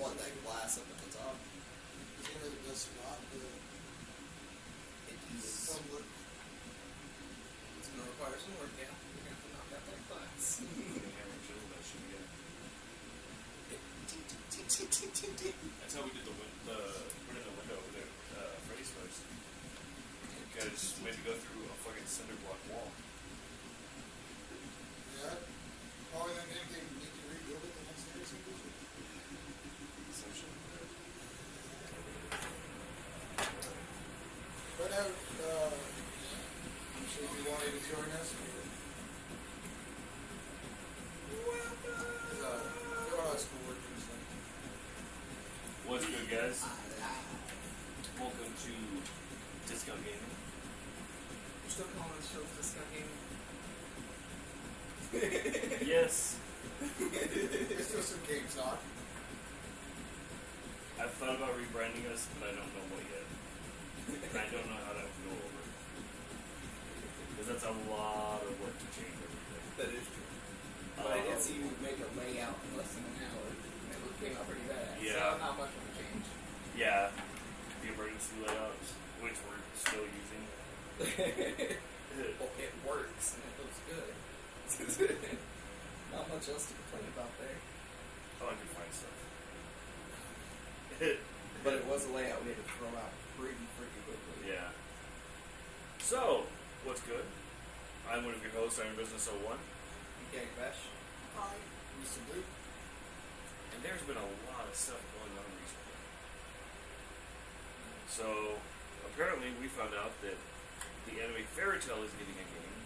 want that glass up at the top. It's one of the best spot. It is. Public. It's going to require some work, yeah. You're going to have to knock out that glass. Hammer chisel, that shit again. That's how we did put in the window over there, Freddy's place. Because we had to go through a fucking cinder block wall. Yeah. Oh, and then they need to rebuild it the next day or something. Some shit. But I'm sure you wanted to join us. What's good, guys? Welcome to Discount Gaming. You're still calling this show Discount Gaming? Yes. It's just some game talk. I've thought about rebranding us, but I don't know what yet. And I don't know how that would go over. Because that's a lot of work to change everything. That is true. But I did see you make a layout in less than an hour. And it came out pretty bad. Yeah. So how much of a change? Yeah. The emergency layouts, which we're still using. Well, it works and it looks good. Not much else to complain about there. Oh, I can find stuff. But it was a layout we had to throw out pretty quickly. Yeah. So, what's good? I'm one of your hosts, Iron Business 01. Okay, Bash. Hi, Mr. Blue. And there's been a lot of stuff going on recently. So, apparently we found out that the anime Fairy Tail is getting a game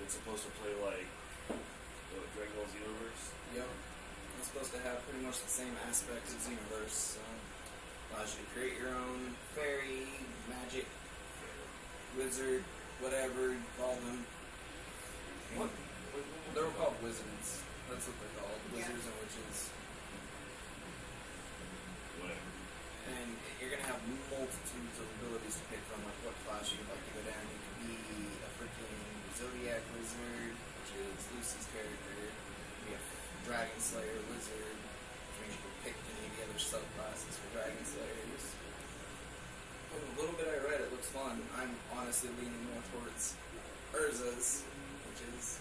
that's supposed to play like Dragon Ball Xenoverse. Yep. It's supposed to have pretty much the same aspects of Xenoverse. So allows you to create your own fairy, magic, wizard, whatever you call them. What? They were called wizards. That's what they're called. Wizards and witches. Whatever. And you're going to have multitudes of abilities to pick from, like what class you'd like to go down. You could be a freaking Zodiac Wizard, which is Lucy's character. You could be a Dragon Slayer Wizard, which means you can pick any of the other subclasses for Dragon Slayers. From a little bit I read, it looks fun. I'm honestly leaning more towards Urza's, which is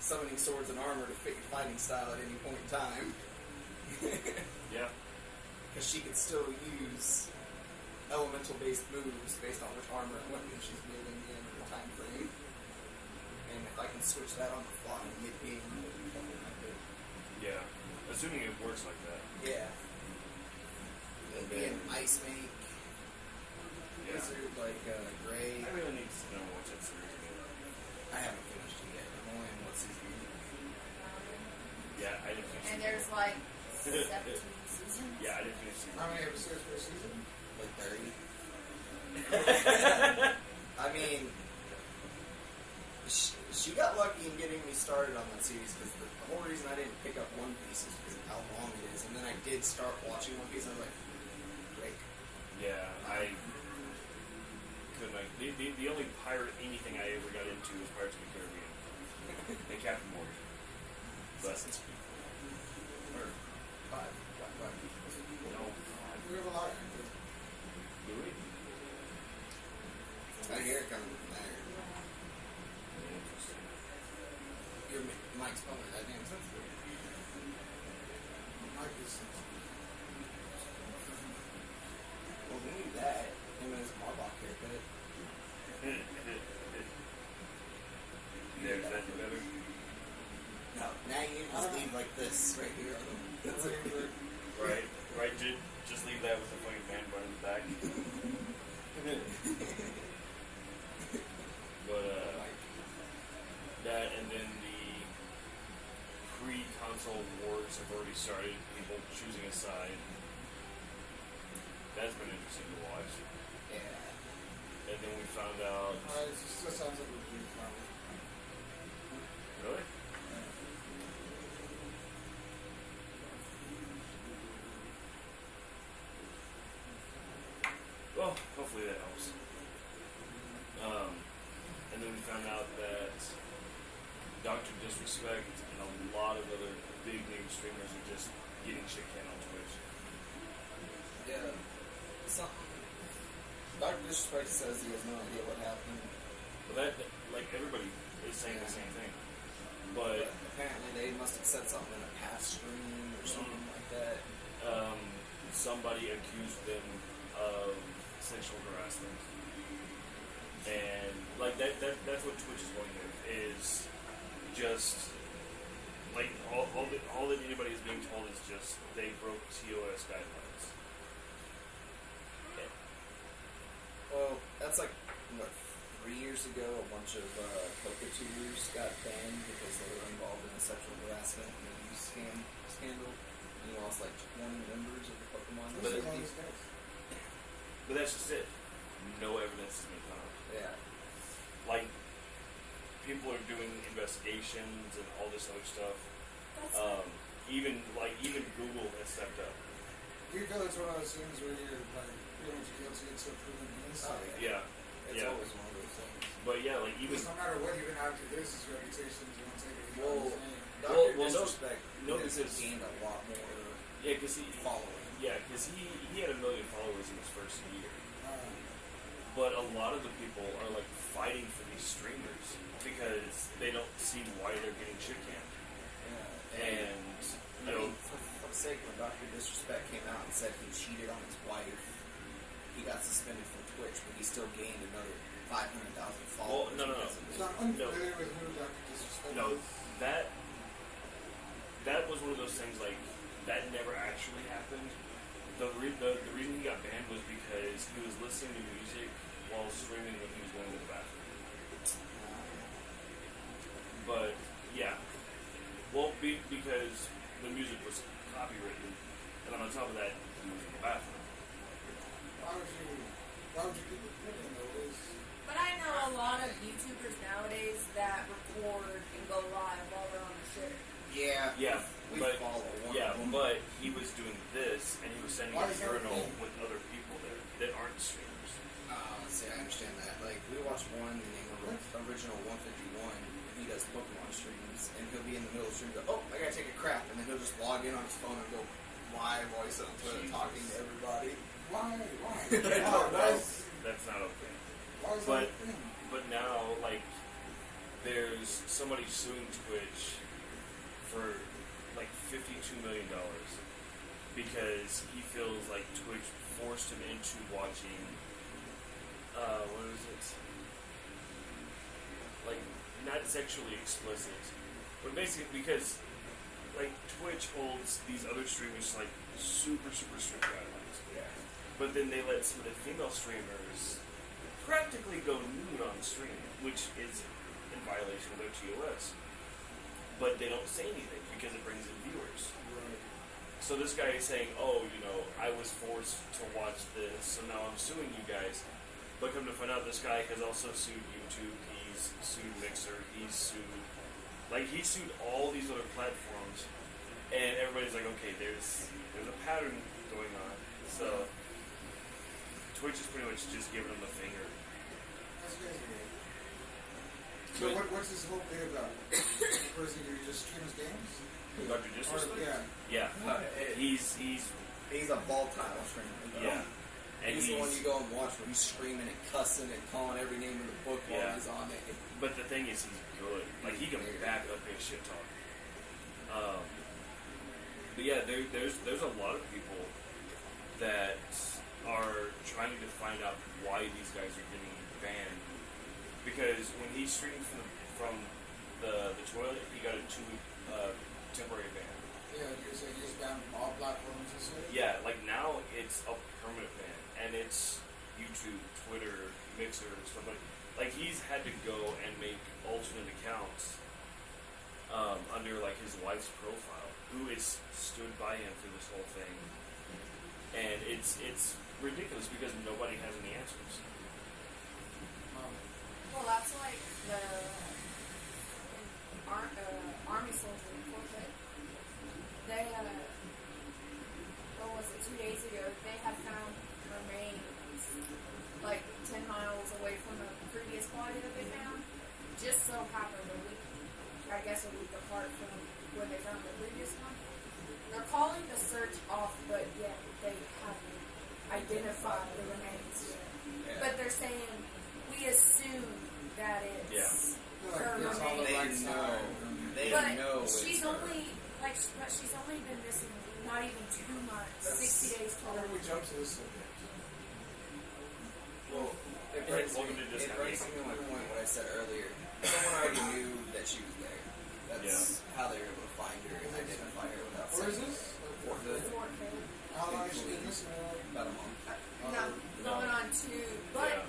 summoning swords and armor to fit your fighting style at any point in time. Yeah. Because she could still use elemental-based moves based on which armor and weapon she's wielding in the time frame. And if I can switch that on the fly mid-game, that'd be fucking epic. Yeah. Assuming it works like that. Yeah. It'd be an ice make Yeah. wizard like Gray. I really need to know what's that series again. I haven't finished it yet. I'm only in what season? Yeah, I didn't finish And it. there's like 17 seasons. Yeah, I didn't finish season. How many episodes per season? Like 30. I mean, she got lucky in getting me started on that series because the whole reason I didn't pick up One Piece is because of how long it is. And then I did start watching One Piece and I was like, break. Yeah, I couldn't. The only pirate anything I ever got into was Pirates of the Caribbean and Captain Morgan. But Assassin's Creed or 5. Black no, We have a lot. do we? I hear it coming from there. Interesting. Your mic's probably that damn sensitive. Mike is Well, we need that. Him and his Marbach haircut. Yeah, is that better? No, now you just leave like this right here. That's it. Right, right. Just leave that with the fucking band bar in the back. But that and then the pre-console wars have already started. People choosing a side. That's been interesting to watch. Yeah. And then we found out. it just sounds like a good fun. Really? Well, hopefully that helps. And then we found out that Dr. Disrespect and a lot of other big name streamers are just getting shit canned on Twitch. something. Dr. Disrespect says he has no idea what happened. But like everybody is saying the same thing. But But apparently they must have said something in a past stream or something like that. somebody accused them of sexual harassment, and like that's what Twitch is going with, is just like all that anybody is being told is just they broke TOS guidelines. Well, that's like, what, 3 years ago, a bunch of Poketubers got banned because they were involved in a sexual harassment and abuse scandal. And you lost like 20 members of the Pokemon But it- community. But that's just it. No evidence has been found. Yeah. Like, people are doing investigations and all this other stuff. That's Even Google has stepped up. Do you feel it's one of those things where you're like pretty much guilty until proven innocent? Oh, Yeah. It's Yeah. always one of those things. But yeah, like even Because no matter what, even after this, his reputation is going to take it. Well, Dr. Well, no- Disrespect no, has because- gained a lot more yeah, because following. he had 1 million followers in his first year. But a lot of the people are like fighting for these streamers because they don't see why they're getting shit canned. Yeah. And I you know, mean, for fuck's sake, when Dr. Disrespect came out and said he cheated on his wife, he got suspended from Twitch, but he still gained another 500,000 followers. no. because of it. So I'm unfamiliar with who Dr. Disrespect no, is. that was one of those things like that never actually happened. The reason he got banned was because he was listening to music while streaming when he was going to the bathroom. But yeah, well, because the music was copywritten, and on top of that, he was in the bathroom. Why would you keep it hidden though? But I know a lot of YouTubers nowadays that record and go live while they're on the shit. Yeah. Yeah, We but follow one yeah, of them. but he was doing this, and he was sending Why a is that a urinal thing? with other people there that aren't streamers. Let's see, I understand that. Like, we watch one named Original 151, and he does Pokemon streams, and he'll be in the middle of the stream and go, oh, I gotta take a crap, and then he'll just log in on his phone and go live while he's on Twitter Jesus. talking to everybody. Why? I don't know. That's not okay. Why is But- that a thing? But now, like, there's somebody suing Twitch for like $52 million because he feels like Twitch forced him into watching. What is it? Like, not sexually explicit, but basically because like Twitch holds these other streamers to, like, super strict guidelines. Yeah. But then they let some of the female streamers practically go nude on stream, which is in violation of their TOS. But they don't say anything because it brings in viewers. So this guy is saying, oh, you know, I was forced to watch this, so now I'm suing you guys. But come to find out, this guy has also sued YouTube, he's sued Mixer, he's sued all these other platforms. And everybody's like, okay, there's a pattern going on. So Twitch is pretty much just giving him the finger. That's crazy. So what's this whole thing about? The person who just streams games? Dr. Disrespect? Yeah. Yeah. He's He's a volatile streamer. yeah. And He's the one you go and watch when he's screaming and cussing and calling every name in the book while Yeah. he's on it. But the thing is, he's good. Like, he can back up his shit talk. But yeah, there's a lot of people that are trying to find out why these guys are getting banned. Because when he streamed from the toilet, he got a 2-week temporary ban. Yeah, you're saying he's banned from all platforms and shit? Yeah, like now it's a permanent ban, and it's YouTube, Twitter, Mixer, and stuff like he's had to go and make alternate accounts under like his wife's profile, who is stood by him through this whole thing, and it's ridiculous because nobody has any answers. Well, that's like the army soldier in Forfeit. They, what was it, 2 days ago, they had found remains like 10 miles away from the previous body that they found. Just so happened a week apart from when they found the previous one. They're calling the search off, but yet they haven't identify the remains yet. Yeah. But they're saying we assume that it's Like, her it's all the They right know. side. They but know. she's it's her. only she's only been missing not even 2 months, That's- 60 days How total. did we jump to this subject? Well, it Hey, brings welcome me to Discount to my point what I said earlier. Someone already knew that she was there. That's how they were able to find her and identify her without Where is saying this? Fort Hood. Fort Hood. How long has she been missing? About a month. No, going on 2. But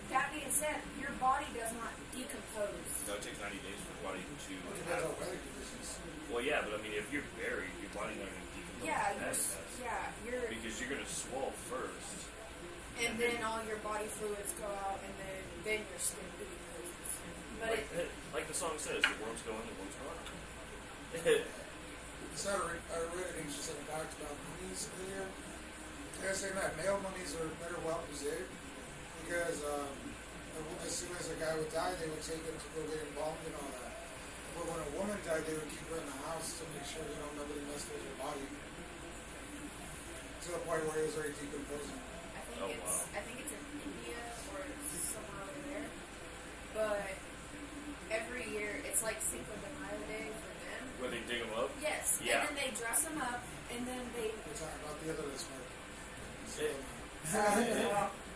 that being said, your body does not decompose. No, it takes 90 days for the body to It depends have. on weather conditions. Well, yeah, but I mean, if you're buried, your body's not going to decompose Yeah, that fast. you're Because you're going to swell first. and then all your body fluids go out, and then your skin decomposes. But Like the song says, the worms go in, the worms go out. So I read an interesting fact about mummies earlier. They're saying that male mummies are better well preserved because as soon as a guy would die, they would take him to go get embalmed and all that. But when a woman died, they would keep her in the house to make sure nobody messed with her body. To the point where it was already decomposing. I think it's in India or somewhere over there. But every year it's like Cinco de Mayo Day for them. Where they dig them up? Yes, Yeah. and then they dress them up, and then they. We're talking about the other this month.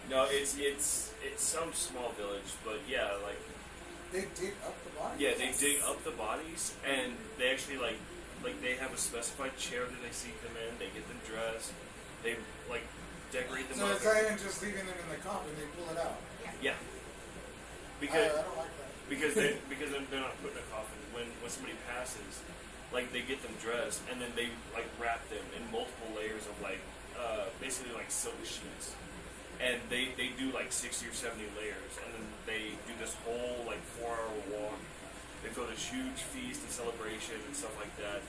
No, it's some small village, but yeah, like They dig up the body? yeah, they dig up the bodies and they actually like they have a specified chair that they seek them in. They get them dressed. They like decorate them So up. it's not even just leaving them in the coffin, they pull it out. Yeah, I because don't like that. because they're not put in a coffin. When somebody passes, like they get them dressed and then they like wrap them in multiple layers of like basically like silk sheets. And they do like 60 or 70 layers, and then they do this whole like 4-hour walk. They throw this huge feast and celebration and stuff like that.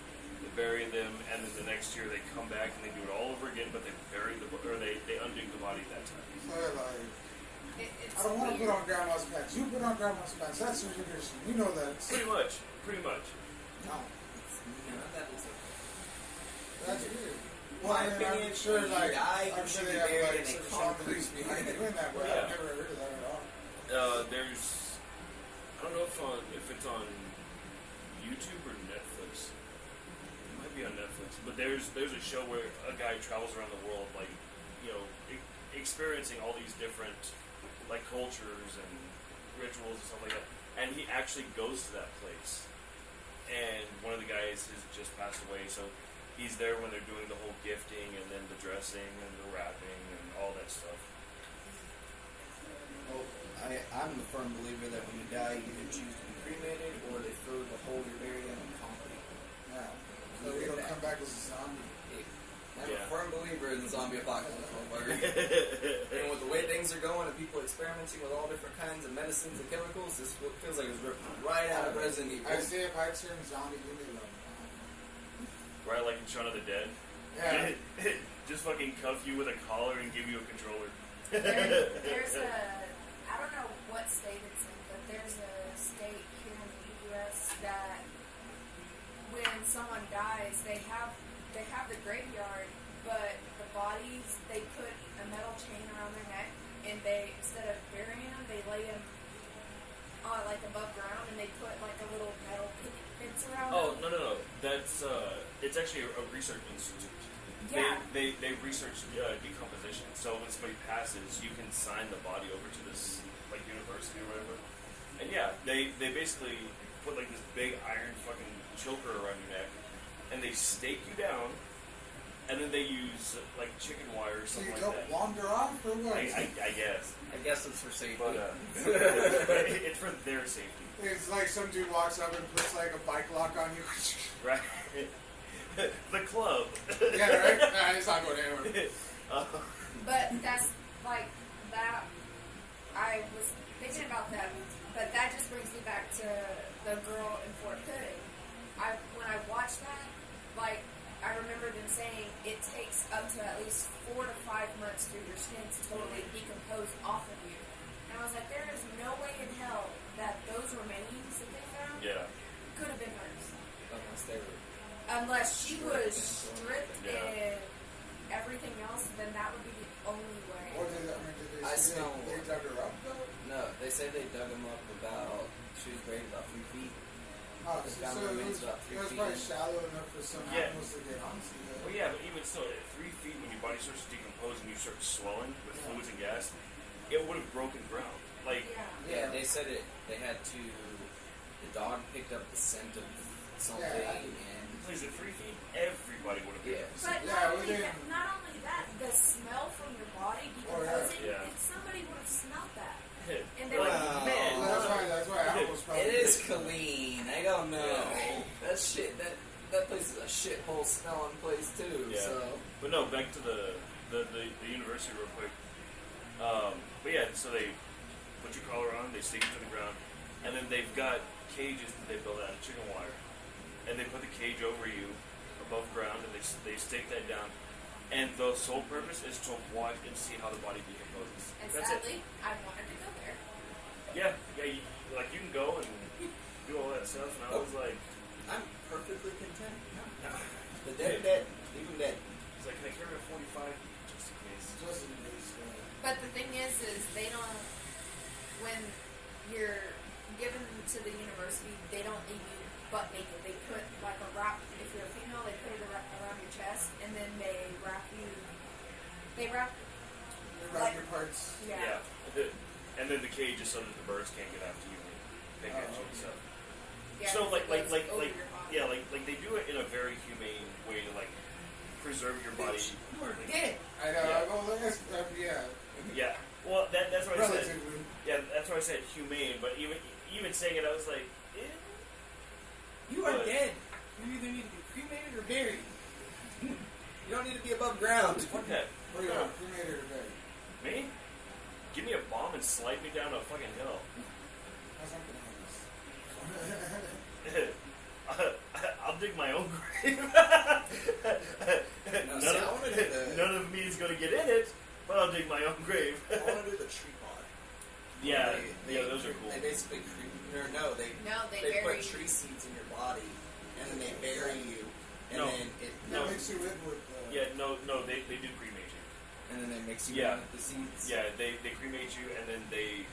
They bury them, and then the next year they come back and they do it all over again, but they bury they undig the body that time. So they're like, It's I don't want to put weird. on grandma's pants. You put on grandma's pants. That's your tradition. You know that. Pretty much. No. That is That's weird. My I mean, opinion, I'm sure, when you like, die, I'm you sure should they be have buried like in a some strong concrete beliefs behind doing that, but Yeah. I've never heard of that at all. There's I don't know if it's on YouTube or Netflix. It might be on Netflix, but there's a show where a guy travels around the world, like experiencing all these different like cultures and rituals and stuff like that, and he actually goes to that place. And one of the guys has just passed away, so he's there when they're doing the whole gifting and then the dressing and the wrapping and all that stuff. Well, I'm a firm believer that when you die, you either choose to be cremated or they throw the hole you're buried in concrete. Yeah. So we don't come back as a zombie. I'm Yeah. a firm believer in the zombie apocalypse. And with the way things are going and people experimenting with all different kinds of medicines and chemicals, this feels like it's ripped right out of Resident Evil. I say if I turn zombie, give me love. Right, like in Shaun of the Dead. Yeah. Just fucking cuff you with a collar and give you a controller. There's I don't know what state it's in, but there's a state here in the U.S. that when someone dies, they have the graveyard, but the bodies, they put a metal chain around their neck, and they, instead of burying them, they lay them like above ground, and they put like a little metal fence around Oh, them. no. That's, it's actually a research institute. Yeah. They research decomposition. So when somebody passes, you can sign the body over to this, like, university or whatever. And yeah, they basically put like this big iron fucking choker around your neck, and they stake you down, and then they use like chicken wire or So something you like don't that. wander off or what? I guess. I guess it's for safety. But it's for their safety. It's like some dude walks up and puts like a bike lock on you. Right. The club. Yeah, right? Nah, it's not going anywhere. But that's like that. I was thinking about that, but that just brings me back to the girl in Fort Hood. When I watched that, like I remember them saying it takes up to at least 4 to 5 months for your skin to totally decompose off of you. And I was like, there is no way in hell that those remains that they found Yeah. could have been hers. Unless they were. Unless she was stripped Yeah. and everything else, then that would be the say they dug him up about, she was buried about 3 feet. Oh, They so found it remains was, about 3 it was feet. probably shallow enough for some Yeah. animals to get onto. Well, yeah, but even still, at 3 feet, when your body starts to decompose and you start swelling with fluids and gas, it would have broken ground. Like, Yeah, they said it. They had to. The dog picked up the scent of something, and please, at 3 feet, everybody would have been. yeah. But Yeah, not, we only didn't- that, not only that, the smell from your body Oh, decomposing, yeah. if somebody would have smelled that. And they Like, Wow. man, That's why I almost probably. It is clean. I don't know. That shit. That place is a shithole smelling place too. Yeah. So But no, back to the university real quick. But yeah, so they put your collar on, they stick you to the ground, and then they've got cages that they build out of chicken wire, and they put the cage over you above ground, and they stake that down, and the sole purpose is to watch and see how the body decomposes. And That's sadly, I wanted to go there. it. Yeah, you can go and do all that stuff, and I was like, I'm perfectly content. The dead are dead. Leave them dead. it's like, can I carry a 45 just in case? Just in case, But the thing is they don't, when you're given to the university, they don't leave you butt naked. They put like a wrap, if you're a female, they put it around your chest, and then they wrap you wrap Like- your parts. yeah. And then the cage is so that the birds can't get after you and pick at you and okay. stuff. Yeah, So because like it goes over your body. yeah, like they do it in a very humane way to like preserve your body. You are dead. I know. Yeah. Well, yeah. Yeah. Well, that's what I said. Relatively. Yeah, that's why I said humane. But even saying it, I was like, You are But- dead. You either need to be cremated or buried. You don't need to be above ground. fuck that. Where you are, cremated or buried. Me? Give me a bomb and slide me down a fucking hill. That's not gonna I'll dig my own grave. No, see, I wanna do the- none of me is gonna get in it, but I'll dig my own grave. I want to do the tree pod. Yeah, They- yeah, those are cool. They basically they No, they bury put tree seeds in your body, and then they bury you, and No. then it No. That makes you live with. Yeah, no, they do cremate you. and then they mix you Yeah. in with the seeds. Yeah, they cremate you and then they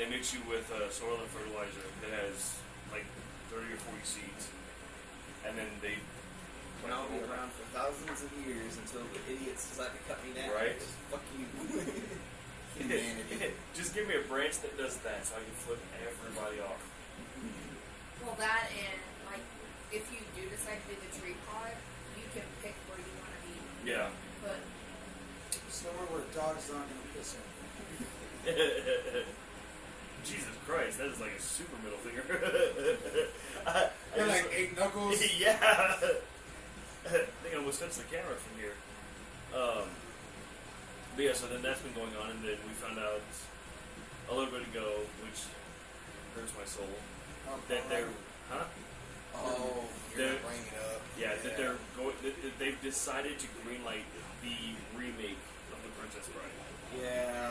mix you with soil and fertilizer that has like 30 or 40 seeds, and then they And I'll be around for thousands of years until the idiots decide to cut me down. Right. Fuck you. Humanity. Just give me a branch that does that so I can flip everybody off. Well, that and like if you do decide to do the tree pod, you can pick where you want to be Yeah. put. Somewhere where dogs aren't gonna piss on Jesus Christ, that is like a super middle finger. They're like 8 knuckles. Yeah. I think I almost touched the camera from here. But yeah, so then that's been going on, and then we found out a little bit ago, which hurts my soul, that they're, huh? Oh, you're They're- bringing it up. Yeah, that they're going. That they've decided to greenlight the remake of The Princess Bride. Yeah.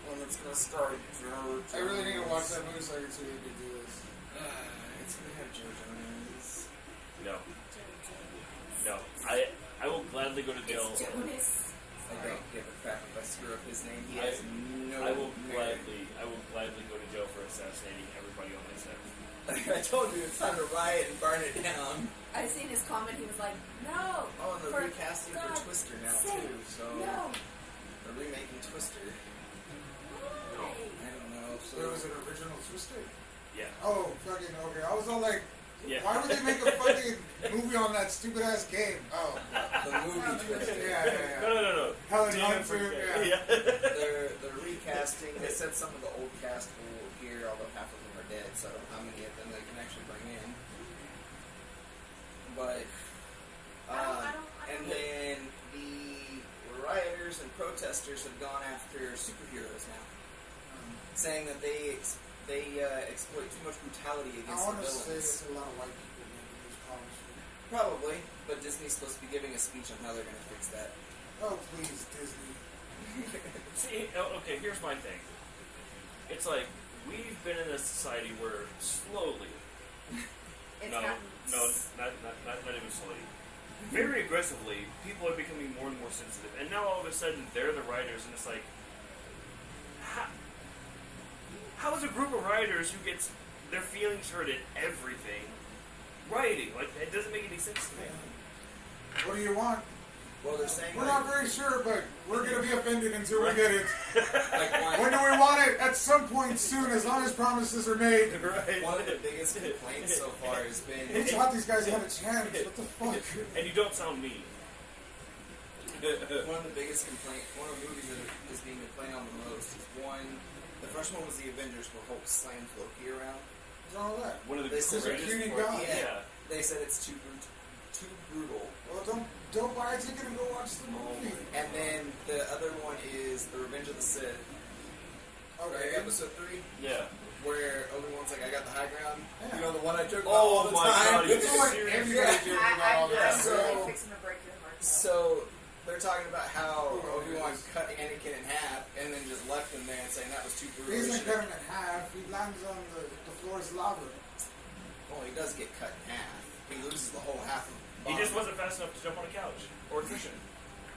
One that's gonna start Joe. I really need to watch that movie so I can see what they do this. It's gonna have Joe Jonas. No, no. I will gladly go to jail. It's Jonas. I don't give a crap if I screw up his name. He I- has no. I will merit. gladly go to jail for assassinating everybody on my set. I told you it's time to riot and burn it down. I seen his comment. He was like, "No." Oh, and they're For recasting God's for Twister now sake, too. So No. they're remaking Twister. Why? I don't know. So There was an original Twister. Yeah, Oh, fucking okay. I was all like, yeah. why would they make a fucking movie on that stupid ass game? Oh, the movie Twister. yeah. No. Helen Damn, Hunt, yeah. yeah. They're recasting. They said some of the old cast will appear, although half of them are dead. So I don't know how many of them they can actually bring in. But I don't and get then the rioters and protesters have gone after superheroes now, saying that they exploit too much brutality I against want the to say villains. there's a lot of white people making these comics. Probably, but Disney's supposed to be giving a speech on how they're going to fix that. Oh, please, Disney. See, okay. Here's my thing. It's like we've been in a society where slowly, It's no, gotten not even slowly, very aggressively, people are becoming more and more sensitive, and now all of a sudden they're the writers, and it's like, How is a group of writers who gets their feelings hurt at everything writing? Like, it doesn't make any sense to me. What do you want? Well, they're saying We're like, not very sure, but we're gonna be offended until we get it. like When do we want it? At some point soon, as long as promises are made. Right. one of the biggest complaints so far has been Who taught these guys how to chant? What the fuck? And you don't sound mean. one of the biggest one of the movies that is being complained on the most is the first one was the Avengers where Hulk slammed Loki around. What's all that? One of the They said greatest. Union for- God. yeah, they said it's too brutal. Well, don't buy a ticket and go watch the movie. And then the other one is the Revenge of the Sith, Okay. right? Episode 3, Yeah. where Obi-Wan's like, I got the high ground. Yeah. You know, the one I took Oh all the my time. God, you It's like serious? everybody joking about all I'm that. So- really fixing to break your heart. So they're talking about how Obi-Wan cut Anakin in half and then just left him there and saying that was too brutal. He He doesn't should've- cut him in half. He lands on the floor is lava. Well, he does get cut in half. He loses the whole half of He just wasn't fast enough to jump on a couch or cushion.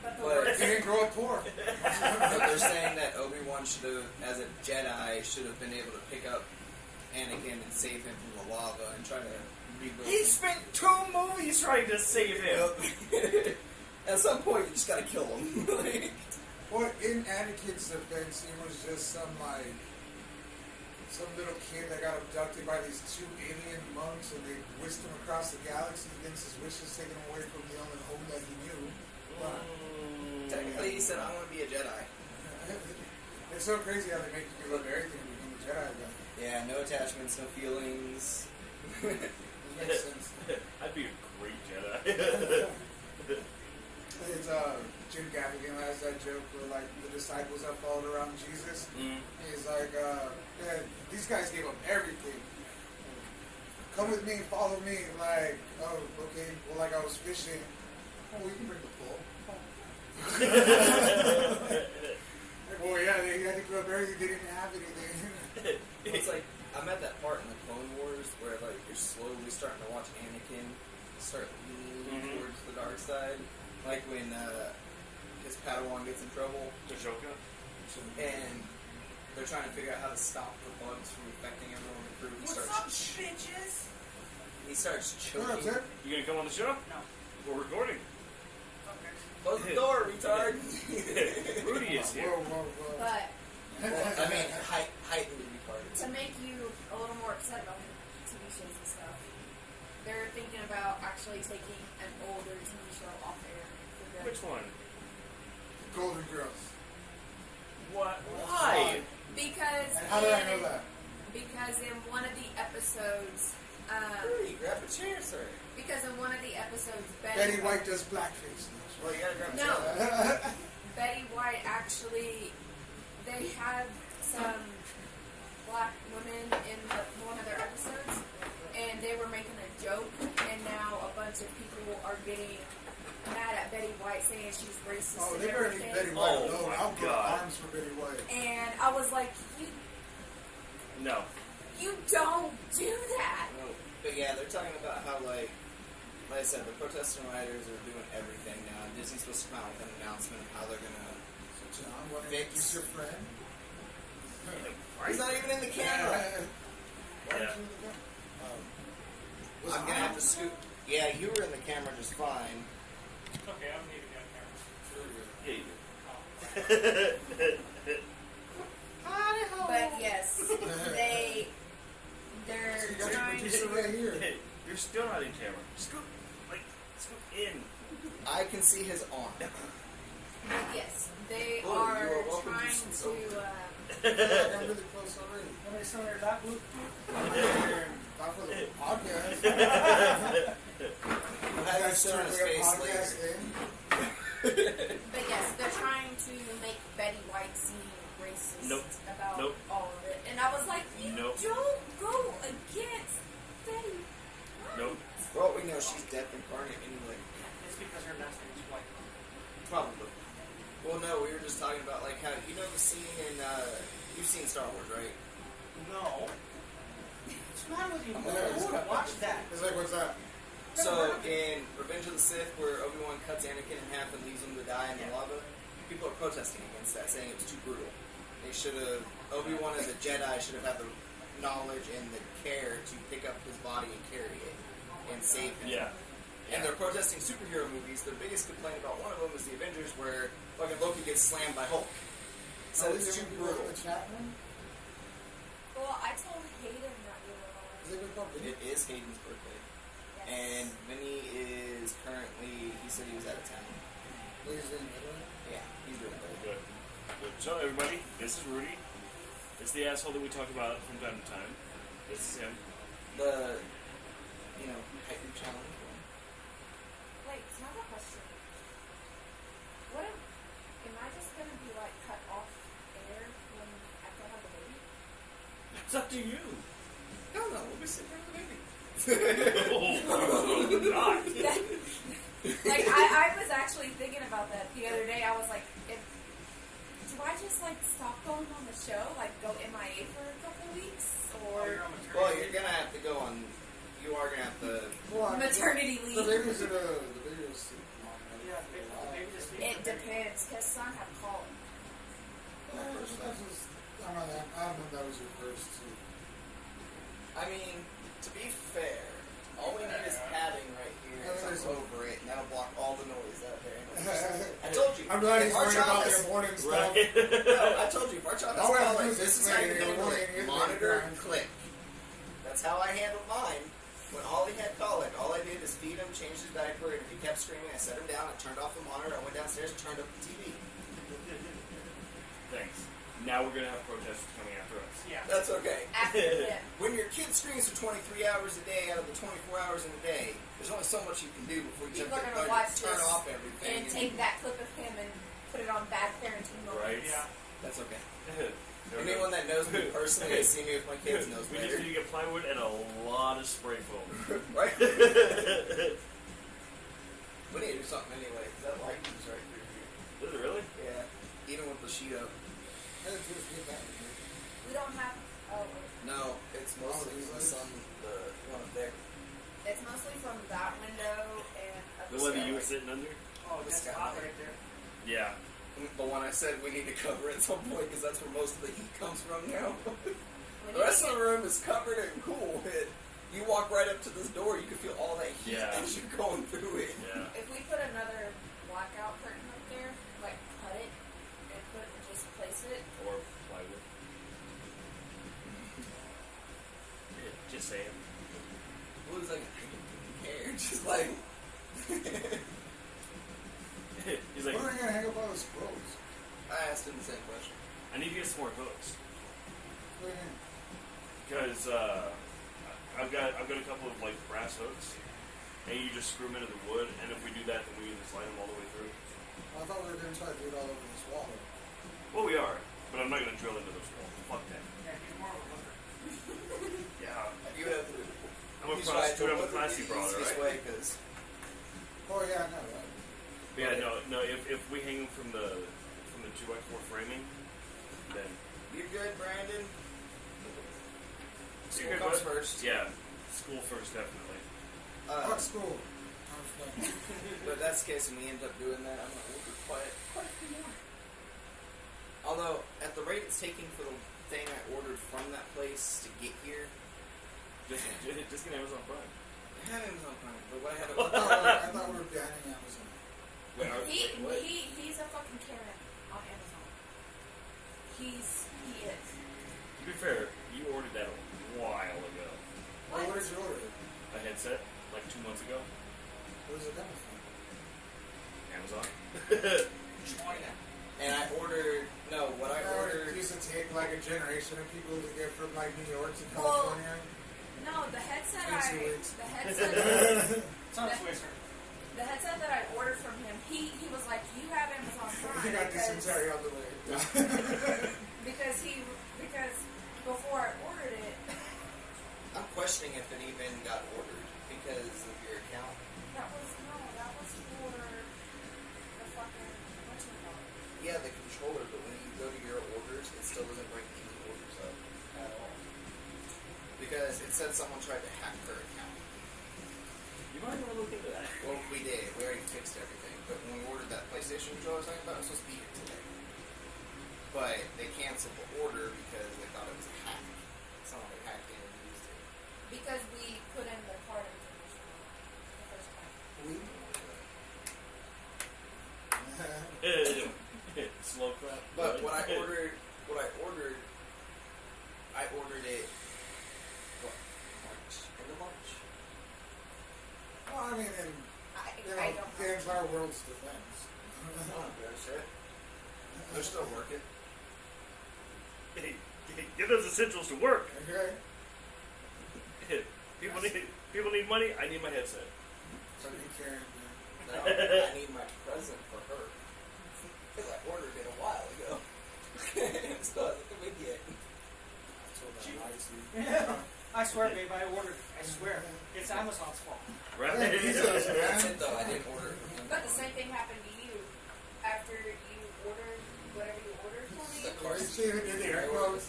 But the But- worst He didn't grow up poor. But they're saying that Obi-Wan should have, as a Jedi, should have been able to pick up Anakin and save him from the lava and try to rebuild He him. spent 2 movies trying to save him. At some point, you just gotta kill him. Like, Well, in Anakin's defense, he was just some little kid that got abducted by these 2 alien monks, and they whisked him across the galaxy against his wishes, taken him away from the only home that he knew. But technically, he said, "I want to be a Jedi." it's so crazy how they make you give up everything to become a Jedi. But Yeah, no attachments, no feelings. it makes sense. I'd be a great Jedi. It's Jim Gaffigan has that joke where like the disciples that followed around Jesus. He's like, yeah, these guys gave up everything. Come with me, follow me. Like, oh, okay. Well, like I was fishing. Oh, we can bring the pole. Like, well, yeah, they had to give up everything. They didn't have anything. It's like I'm at that part in the Clone Wars where like you're slowly starting to watch Anakin start leaning towards the dark side, like when his Padawan gets in trouble Ashoka? and they're trying to figure out how to stop the bugs from affecting everyone in the crew. bitches? He starts What up, choking. Ted? You gonna come on the show? No. We're recording. Close the door, retard. Rudy is here. Whoa. But I mean, heightened retarded. to make you a little more upset about TV shows and stuff, they're thinking about actually taking an older TV show off air. For good. Which one? Golden Girls. What? Why? Because And how did I know that? Because in one of the episodes, Rudy, grab a chair, sir. Betty White does blackface. Well, you gotta grab a No. chair. Betty White actually, they had some black women in one of their episodes, and they were making a joke, and now a bunch of people are getting mad at Betty White, saying she's racist Oh, and they better leave everything. Betty White Oh, alone. my I'll go God. arms for Betty White. And I was like, No. you don't do that. No, but yeah, they're talking about how like I said, the protesting writers are doing everything now. And Disney's supposed to come out with an announcement of how they're gonna. So John, what Fix. is your friend? He's not even in the camera. Why Yeah. aren't you in the camera? Was I'm gonna have to scoot. Yeah, you were in the camera just fine. Okay, I don't need to be on camera. Yeah, you do. But yes, they're You got trying your producer to. right here. Hey, you're still not in camera. Scoot in. I can see his arm. Yes, they Oh, you are are welcome to trying some to. soap. I'm really close already. Somebody still there, Doc Luke? Not for the podcast. We'll have him sit on his face later. But yes, they're trying to make Betty White seem racist Nope. about Nope. all of it, and I was like, you Nope. don't go against Betty White. Nope. For all we know, she's death incarnate anyway. It's because her last name is White. Probably. Well, no, we were just talking about like how you know the scene in you've seen Star Wars, right? No. What's the matter with you? I'm Who gonna- would have watched that? It's like, what's that? So in Revenge of the Sith, where Obi-Wan cuts Anakin in half and leaves him to die in the lava, people are protesting against that, saying it was too brutal. They should have. Obi-Wan as a Jedi should have had the knowledge and the care to pick up his body and carry it and save him. Yeah. And they're protesting superhero movies. Their biggest complaint about one of them is the Avengers, where fucking Loki gets slammed by Hulk. So it's too brutal. The chat room? Well, I told Hayden that we were on. Is it good call? It is Hayden's birthday. Yes. And Vinny is currently, he said he was out of town. He's doing good. Yeah, he's doing better. Good. Good. So everybody, this is Rudy. It's the asshole that we talk about from time to time. This is him. The, height group challenge one. Wait, so I have a question. What am I just gonna be like cut off air when after I have a baby? It's up to you. No, we'll be sitting there with the baby. Oh, not. Like I was actually thinking about that the other day. I was like, do I just like stop going on the show, like go MIA for a couple weeks, or Well, you're gonna have to go on. You are gonna have to. maternity The leave? baby's in the baby's sleep. Yeah, maybe just It depends, cause some have colic. I don't know if that was your first too. I mean, to be fair, all we need is padding right here. And it's over it, and that'll block all the noise out there. I told you. I'm glad if he's our worried child about has- their morning stuff. Right. No, I told you. If our child has All we have to colic, do is this is how explain you it. handle It it. is Monitor, fine. click. That's how I handled mine. When Ollie had colic, all I did is feed him, change his diaper, and if he kept screaming, I set him down, I turned off the monitor, I went downstairs and turned up the TV. Thanks. Now we're gonna have protesters coming after us. Yeah. That's okay. After him. When your kid screams for 23 hours a day out of the 24 hours in a day, there's only so much you can do before you People jump are in gonna the watch turn this off everything. and take that clip of him and put it on bad parenting moments. Right. Yeah. That's okay. There we Anyone go. that knows me personally has seen me with my kids knows We just better. need to get plywood and a lot of spray foam. Right? We need to do something anyway, because that light is right through here. Is it really? Yeah. Even with the sheet up. We don't have. Oh, wait. No, it's mostly from the sun, the one up there. It's mostly from that window and up The the one that you were skylight. sitting under? Oh, that's Skylight. hot right there. Yeah. The one I said we need to cover at some point, because that's where most of the heat comes from now. We The need rest to of the room is covered and cool. You walk right up to this door, you can feel all that heat Yeah. as you're going through it. Yeah. If we put another blackout curtain up there, like cut it and just place it. Or plywood. Yeah, just saying. It was like, I didn't care. Just like, He's What like, are they gonna hang up all the scrolls? I asked him the same question. I need to get some more hooks. What do you mean? Because I've got a couple of like brass hooks, and you just screw them into the wood. And if we do that, then we can just line them all the way through. Well, I thought we were gonna try to do it all over this wall. Well, we are, but I'm not gonna drill into those walls. Fuck that. Yeah, he's more of a hooker. Yeah, You have to. I'm a prostitute. I'm a classy brother, right? Because Oh yeah, I know, right? Yeah, no. If we hang them from the 2x4 framing, then you're good, Brandon. You're School good, comes bud? first. Yeah, school first, definitely. Fuck school. I was playing. But if that's the case, and we end up doing that, I'm not going to be quite a few more. Although, at the rate it's taking for the thing I ordered from that place to get here, Just get Amazon Prime. I had Amazon Prime, but what I had I thought we were banning Amazon. Wait, what? He's a fucking Karen on Amazon. He is. To be fair, you ordered that a while ago. What did you order? A headset, like 2 months ago. Where's it coming from? Amazon. China. And I ordered, what I ordered, It used to take like a generation of people to get from like New York to Well, California. No, the headset In 2 weeks. the headset It's on its way, sir. the headset that I ordered from him, he was like, you have Amazon Prime You got dysentery on the way. because before I ordered it, I'm questioning if it even got ordered because of your account. that was for the fucking whatchamacallit. Yeah, the controller, but when you go to your orders, it still doesn't bring any orders up at all. Because it said someone tried to hack her account. You might want to look into that. Well, we did. We already fixed everything. But when we ordered that PlayStation controller I was talking about, it was supposed to be here today. but they canceled the order because they thought it was a hack. Someone had hacked in and used it. Because we put in the card information the first time. Slow clap. But what I ordered, I ordered it. What? March? End of March? Well, I mean, I don't the know. entire world's defense. Oh, good shit. They're still working. Hey, get those essentials to work. Okay? People need money. I need my headset. Fucking Karen, man. No, I need my present for her. Because I ordered it a while ago. It still hasn't come in yet. I told that lie to you. I swear, babe, I ordered. I swear. It's Amazon's fault. Right? Yeah, Jesus, That's man. it though. I didn't order it from him. But the same thing happened to you after you ordered whatever you ordered for me. The car You see it in the air quotes.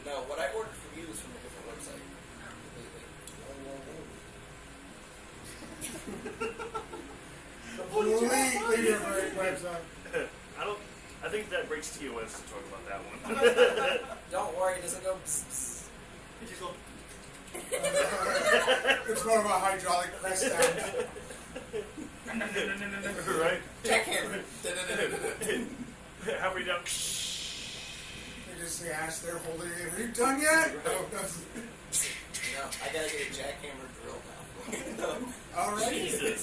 No, what I ordered from you was from a different website. Completely. Completely different website. I think that breaks TOS to talk about that one. Don't worry, it doesn't go pss, pss. It just go. It's more of a hydraulic press sound. Right? Jackhammer. Halfway down. You just see Ash there holding it. Are you done yet? No, no. No, I gotta get a jackhammer drill now. All right. Jesus.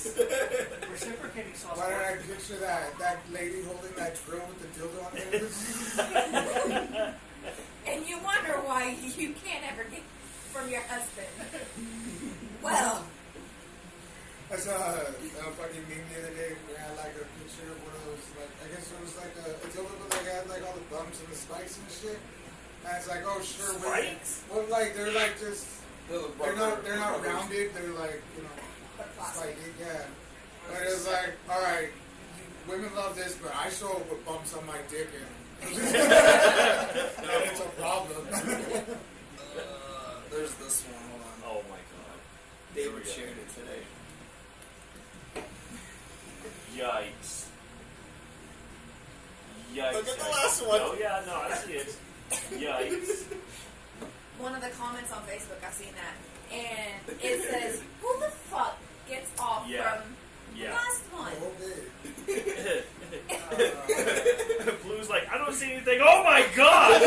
Reciprocating sauce. Why did I picture that lady holding that drill with the dildo on it? And you wonder why you can't ever get from your husband. Well, I saw a fucking meme the other day where I had like a picture of one of those, like, I guess it was like a dildo, but like had like all the bumps and the spikes and shit. And it's like, oh sure, Spikes? well, like they're like just, they're not rubbers. rounded, they're like, you know, but plastic. spiky, yeah. But it's like, all right, women love this, but I show up with bumps on my dick and it's a problem. There's this one. Hold on. Oh my god. David shared it today. Yikes. Yikes. Look at the last one. Oh yeah, no, I see it. Yikes. One of the comments on Facebook, I've seen that, and it says, "Who the fuck gets off Yeah. from the Yeah. last one?" Okay. Blue's like, I don't see anything. Oh my god!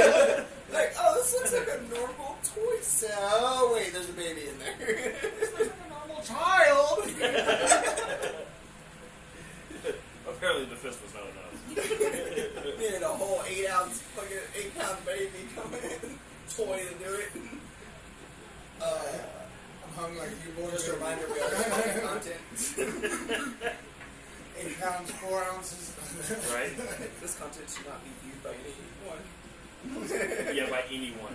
Like, oh, this looks like a normal toy set. Oh, wait, there's a baby in there. This looks like a normal child. Apparently the fist was not enough. Needed a whole 8-pound baby come in. Toy to do it. I'm hung like you boys. Just a reminder, we always have content. 8 pounds, 4 ounces. Right? This content should not be viewed by anyone. Yeah, by anyone.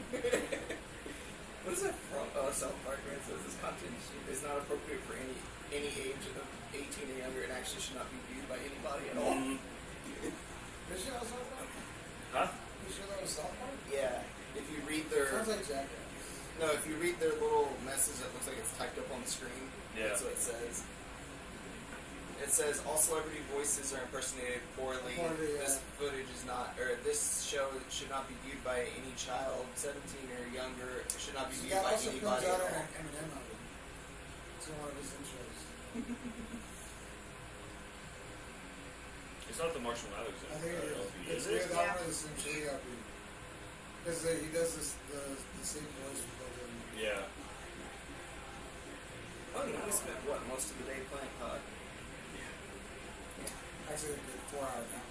What is it from? South Park, man. It says this content is not appropriate for any age of 18 or younger and actually should not be viewed by anybody at all. You sure that was South Park? Huh? You sure that was South Park? Yeah. If you read their... Sounds like Jackass. No, if you read their little message that looks like it's typed up on the screen, Yeah. that's what it says. It says all celebrity voices are impersonated poorly. Poorly, yeah. This footage is not, or this show should not be viewed by any child, 17 or younger. It should not be viewed That by also comes anybody out at in all. an Eminem album. It's one of his intros. It's not the Marshall Mathers. I think it is. Is It's it? that one of the Century album. Because he does the same voice for both of them. Yeah. Oh, no, we spent, what, most of the day playing COD? Actually, a good 4 hours now.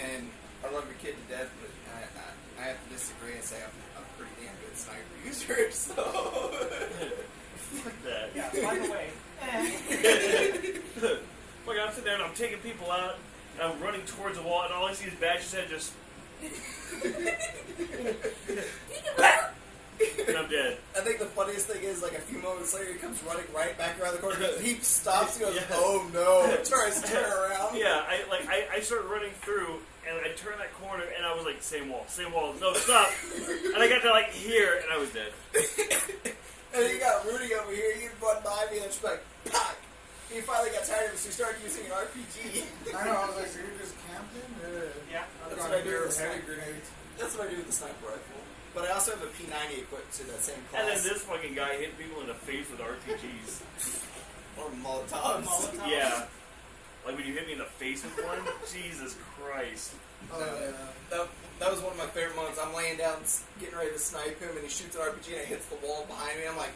And I love your kid to death, but I have to disagree and say I'm a pretty damn good sniper user, so... Fuck that. Yeah, by the way. Look, I'm sitting there and I'm taking people out, and I'm running towards the wall, and all I see is Badger's head just... and I'm dead. I think the funniest thing is, like, a few moments later, he comes running right back around the corner, he stops, he goes, Yeah. oh no, tries to turn around. Yeah, I started running through, and I turned that corner, and I was like, same wall, no, stop. And I got to, like, here, and I was dead. And then you got Rudy over here, he'd run by me, and just like, pack! He finally got tired of it, so he started using an RPG. I know, I was like, so you're just camping? Yeah. That's what I do. with heavy sniper. grenades. That's what I do with the sniper rifle. But I also have a P90 equipped to that same class. And then this fucking guy hit people in the face with RPGs. Or Molotovs. Molotovs. Yeah. Like when you hit me in the face with one, Jesus Christ. Oh, yeah. That was one of my favorite moments. I'm laying down, getting ready to snipe him, and he shoots an RPG and it hits the wall behind me. I'm like,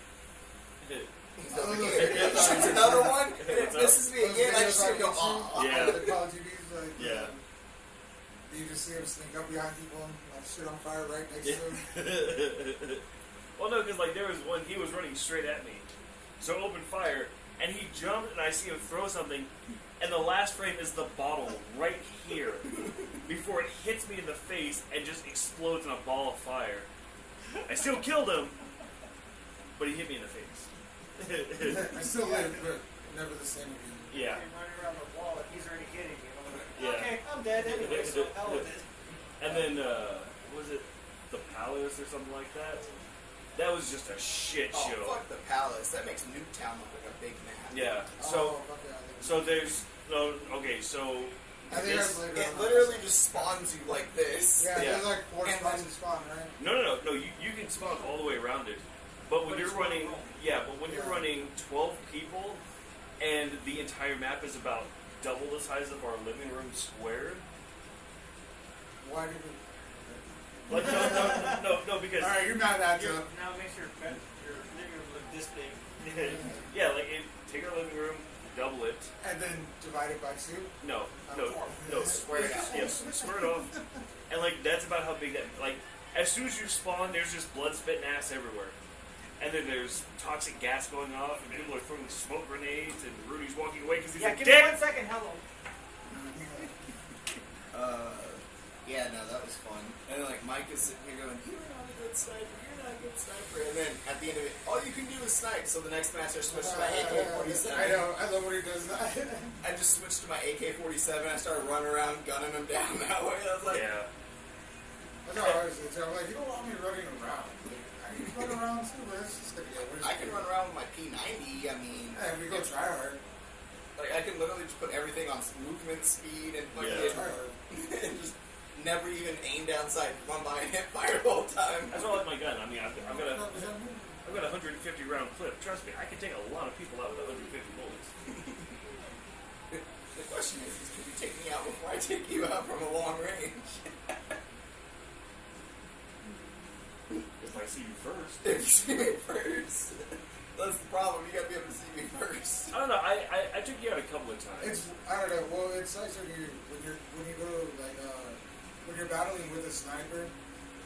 he's over here. He shoots another one, and it misses me again. I just see him go, aw. Yeah. The Call of Duty's like, Yeah. you just see him sneak up behind people and like shit on fire right next to him. Well, no, because like there was one, he was running straight at me. So open fire, and he jumped, and I see him throw something, and the last frame is the bottle right here before it hits me in the face and just explodes in a ball of fire. I still killed him, but he hit me in the face. I still live, but never the same again. Yeah. You're running around the wall like he's already hitting you. Yeah. Okay, I'm dead anyway, so hell with it. And then, was it the Palace or something like that? That was just a shit Oh, show. fuck the Palace. That makes Newtown look like a big map. Yeah. Oh, fuck yeah, So there's no. Okay, so I think this- that's later It on. literally just spawns you like this. Yeah, Yeah. there's like 4 And spots then- to spawn, right? no. You can spawn all the way around it, but when But you're it's running, wrong. yeah, but when you're Yeah. running 12 people, and the entire map is about double the size of our living room squared. Why did we... Like no, because Alright, you're not that Your- tough. Now it makes your living room look this big. yeah, like take our living room, double it. And then divide it by 2. No, Square it out. yes, square it off, and like that's about how big that. Like as soon as you spawn, there's just blood, spit, and ass everywhere. And then there's toxic gas going off, and people are throwing smoke grenades, and Rudy's walking away because he's Yeah, a give dick. me 1 second. Hello. Yeah, no, that was fun. And then, like, Mike is sitting here going, you're not a good sniper, you're not a good sniper. And then, at the end of it, all you can do is snipe. So the next match, I switched to my AK-47. I know, I love when he does that. I just switched to my AK-47. I started running around, gunning them down that way. I was like, Yeah. That's how I always say. I'm like, you don't want me running around. I can run around too, but it's just gonna get worse. I can run around with my P90. I mean, Yeah, we go try hard. like, I can literally just put everything on movement speed and fucking Try hard. and just never even aim down sight, run by and hit fire the whole time. That's why I like my gun. I mean, I've got a Was that moving? I've got a 150 round clip. Trust me, I can take a lot of people out with 150 bullets. The question is can you take me out before I take you out from a long range? If I see you first. If you see me first. That's the problem, you gotta be able to see me first. I don't know. I took you out a couple of times. It's, I don't know. Well, it's nice when you go like when you're battling with a sniper,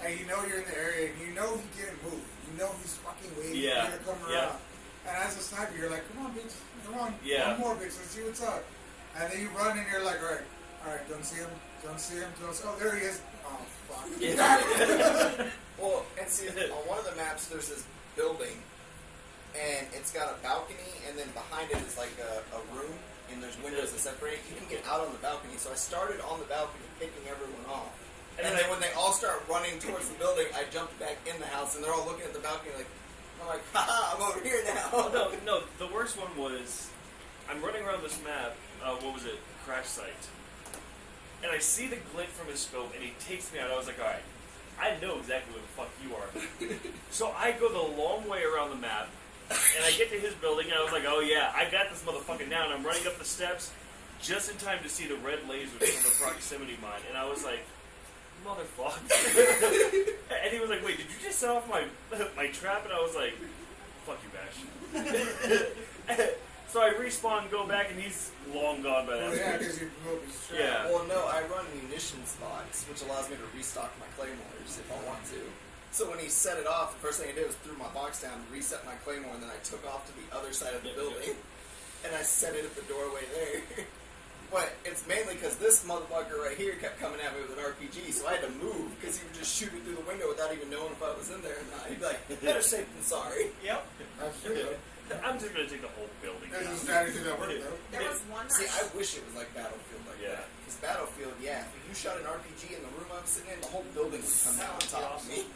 and you know you're in the area, and you know he didn't move. You know he's fucking waiting Yeah, for you to come yeah. around. And as a sniper, you're like, come on, bitch, come on, Yeah. one more, bitch, let's see what's up. And then you run, and you're like, all right, don't see him, don't see him. Oh, there he is. Oh, fuck. Well, and see, on one of the maps there's this building, and it's got a balcony, and then behind it is like a room, and there's windows that separate. You can get out on the balcony, so I started on the balcony picking everyone off. And then when they all start running towards the building, I jumped back in the house, and they're all looking at the balcony like, I'm like, haha, I'm over here now. Oh, no. The worst one was I'm running around this map. What was it? Crash site. And I see the glint from his scope, and he takes me out. I was like, all right, I know exactly where the fuck you are. So I go the long way around the map, and I get to his building, and I was like, oh yeah, I got this motherfucker now. And I'm running up the steps just in time to see the red lasers from the proximity mine, and I was like, motherfucker. And he was like, wait, did you just set off my trap? And I was like, fuck you, Bash. So I respawn, go back, and he's long gone by that Oh, yeah, point. because you blew up his trap. Yeah. Well, no, I run munitions box, which allows me to restock my claymores if I want to. So when he set it off, the first thing I did was threw my box down, reset my claymore, and then I took off to the other side of the building, and I set it at the doorway there. But it's mainly because this motherfucker right here kept coming at me with an RPG, so I had to move because he would just shoot it through the window without even knowing if I was in there or not. He'd be like, better safe than sorry. Yep. That's true. I'm just gonna take the whole building There's down. a strategy that worked, though. There was one See, night. I wish it was like Battlefield like Yeah. that. Because Battlefield, yeah, if you shot an RPG in the room I'm sitting in, the whole building would come down on top of me.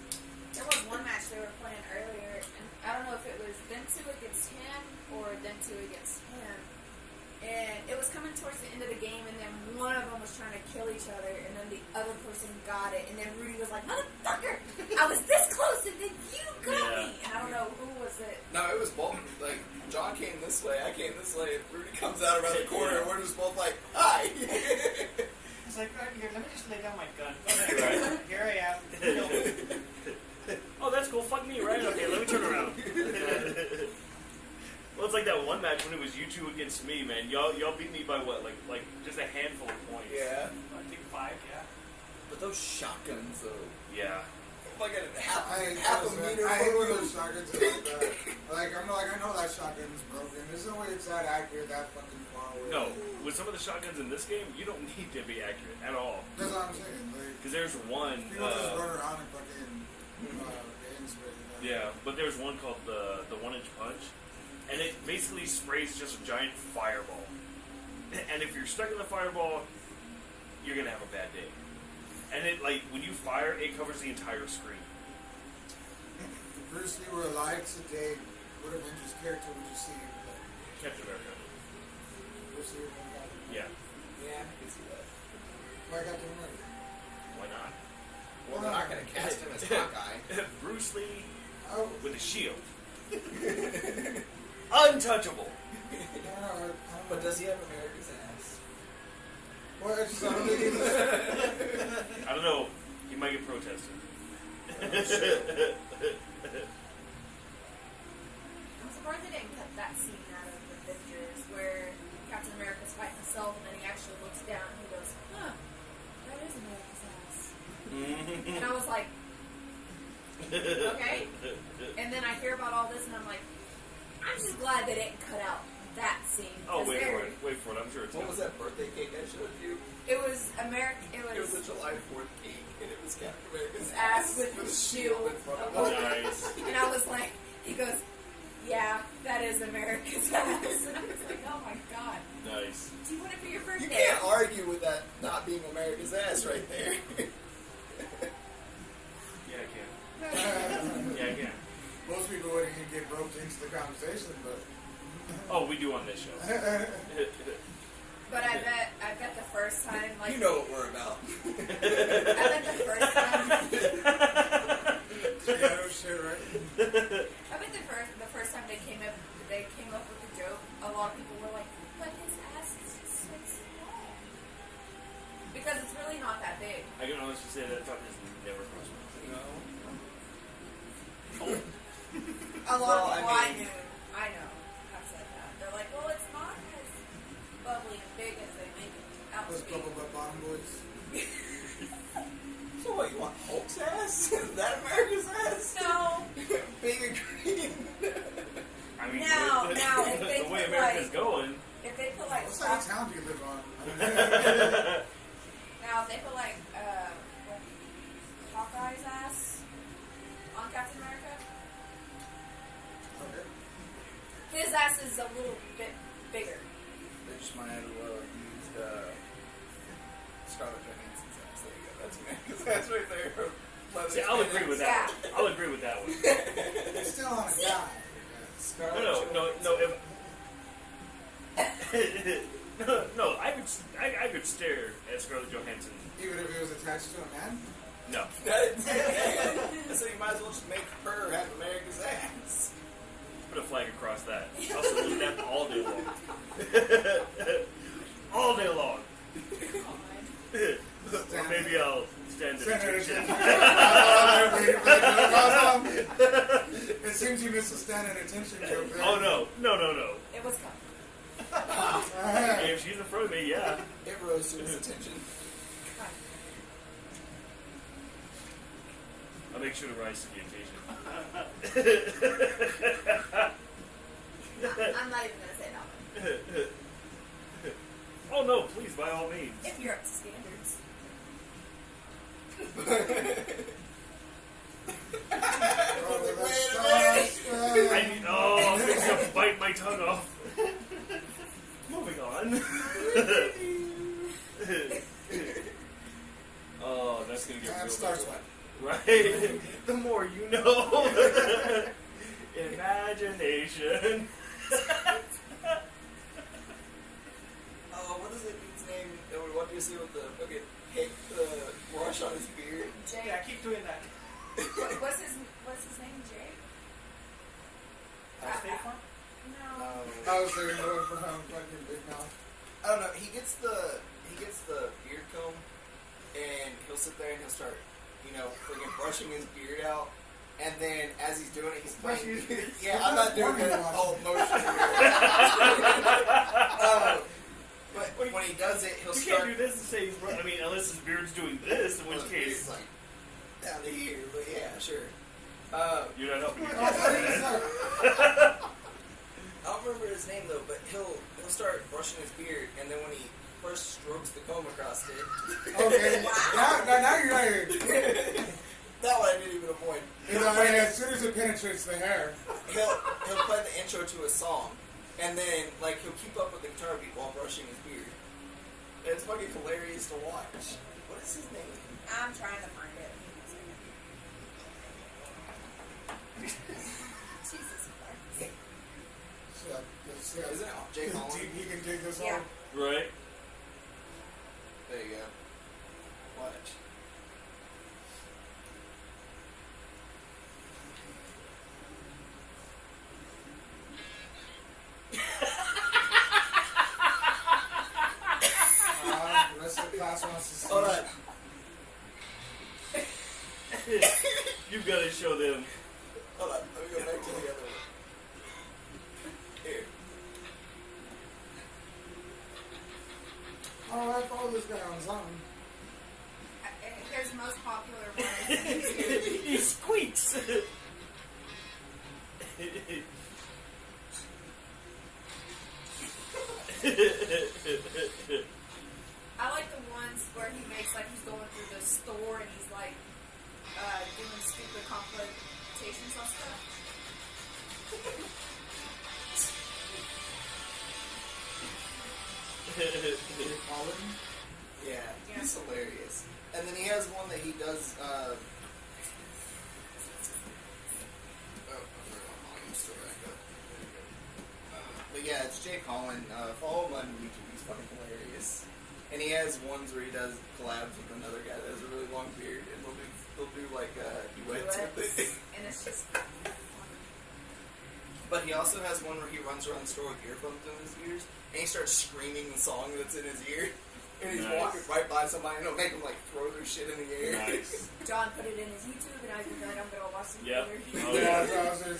There was one match they were playing earlier, and I don't know if it was them two against him or them two against him. And it was coming towards the end of the game, and then one of them was trying to kill each other, and then the other person got it, and then Rudy was like, "Motherfucker, I was this close, and then you got me." And I don't know who was it. No, it was both. Like, John came this way, I came this way, and Rudy comes out around the corner, and we're just both like, "Hi." It's like, right here, let me just lay down my gun. Right. Here I am. Kill me. Oh, that's cool. Fuck me, right? Okay, let me turn around. Well, it's like that one match when it was you two against me, man. Y'all beat me by what? Like just a handful of points. Yeah. I think 5, yeah. But those shotguns, though. Yeah. Like a half I a meter hate from when you. those shotguns are like that. I know that shotgun is broken. There's no way it's that accurate that fucking far away. No, with some of the shotguns in this game, you don't need to be accurate at all. That's what I'm saying. Like, Because there's one. people just run around and fucking get spray. Yeah, but there's one called the 1-inch punch, and it basically sprays just a giant fireball. And if you're stuck in the fireball, you're gonna have a bad day. And it, like, when you fire, it covers the entire screen. If Bruce Lee were alive today, what Avengers character would you see? Captain America. Bruce Lee would be alive. Yeah. Yeah, I can see that. Why Captain America? Why not? Well, they're not going to cast him as Hawkeye. Bruce Lee Oh, with a shield. Untouchable. I don't know. But does he have America's ass? Well, I just don't think he's I don't know. He might get protested. I'm surprised they didn't cut that scene out of the Avengers where Captain America's fighting himself, and then he actually looks down and he goes, "Huh, that is America's ass." And I was like, okay. And then I hear about all this, and I'm like, I'm just glad they didn't cut out that scene. Oh, 'cause wait there- for it. Wait for it. I'm sure it's What gonna- was that birthday cake I showed you? It was American. It It was was a July 4th cake, and it was Captain America's ass with a the shield. in front of Oh, it. Nice. And I was like, he goes, "Yeah, that is America's ass." And I was like, oh my god. Nice. Do you want it for your You birthday? can't argue with that not being America's ass right there. Yeah, I can. Yeah, I can. Most people wouldn't even get roped into the conversation, but Oh, we do on this show. But I bet the first time, like, You know what we're about. I bet the first time, yeah, no shit, right? I bet the first time they came up with the joke, a lot of people were like, "But his ass is just so small," because it's really not that big. I can honestly say that thought has never crossed my mind. No. A lot Well, of people I I mean- know have said that. They're like, "Well, it's not as bubbly and big as they make it out Those to be." bubble butt bottom boys. So what, you want Hulk's ass? Is that America's ass? No. Big and green. I mean, Now, the, now, if they the way put, America's like- going. If they put like What side of town do you live on? now if they put like Hawkeye's ass on Captain America, Okay. his ass is a little bit bigger. They just might have used Scarlett Johansson's ass. There you go. That's America's ass right there. See, I'll agree with that. Yeah. I'll agree with that one. It's still on a See? guy. Scarlett No. Johansson. No, I could stare at Scarlett Johansson. Even if it was attached to a man? No. So you might as well just make her have America's ass. Put a flag across that. I'll salute that all day long. All day long. Or maybe I'll stand at attention. It seems you missed a standing attention joke there. Oh no. It was coming. If she's in front of me, yeah. It rose to his attention. I'll make sure to rise to the occasion. I'm not even gonna say nothing. Oh no, please, by all means. If you're up to standards. I'm I'm gonna bite my tongue off. Moving on. Oh, that's gonna get Time real starts bad. when? Right? The more you know. Imagination. name? What do you see with the fucking brush on his beard? Jake. Yeah, keep doing that. What's his name? Jake? State Farm? No. I was thinking of fucking Big Mouth. I don't know. He gets the beard comb, and he'll sit there and he'll start, freaking brushing his beard out. And then as he's doing it, he's playing. Yeah, I'm not doing that whole motion. But when he does it, he'll You start. can't do this and say he's. I mean, unless his beard's doing this, in which His case beard's like down to here. But yeah, sure. you're not helping. Oh, I don't remember his name though, but he'll start brushing his beard, and then when he first strokes the comb across it. okay. Now you're right. That one I didn't even avoid. As soon as it penetrates the hair. He'll play the intro to a song, and then he'll keep up with the guitar beat while brushing his beard. And it's fucking hilarious to watch. What is his name? I'm trying to find it. Jesus Christ. Isn't it Jake Holland? He can dig this Yeah. out. Right. There you go. Watch. The rest of the class wants to see. Hold on. You've got to show them. Hold on. Let me go back to the other one. Here. Oh, I follow this guy on something. Here's the most popular one. He squeaks. I like the ones where he makes like he's going through the store and he's like doing stupid computations on stuff. Colin? Yeah, he's hilarious. And then he has one that he does. Oh, I forgot. I'm still back up. But yeah, it's Jake Holland. Follow him on YouTube. He's fucking hilarious. And he has ones where he does collabs with another guy that has a really long beard, and they'll do like duets with it. And it's just But he also has one where he runs around the store with earphones in his ears, and he starts screaming the song that's in his ear. And he's Nice. walking right by somebody, and it'll make him like throw their shit in the air. Nice. John put it in his YouTube and I was like, I'm gonna watch it Yep. later. Oh, Yeah, yeah. that's what I was saying.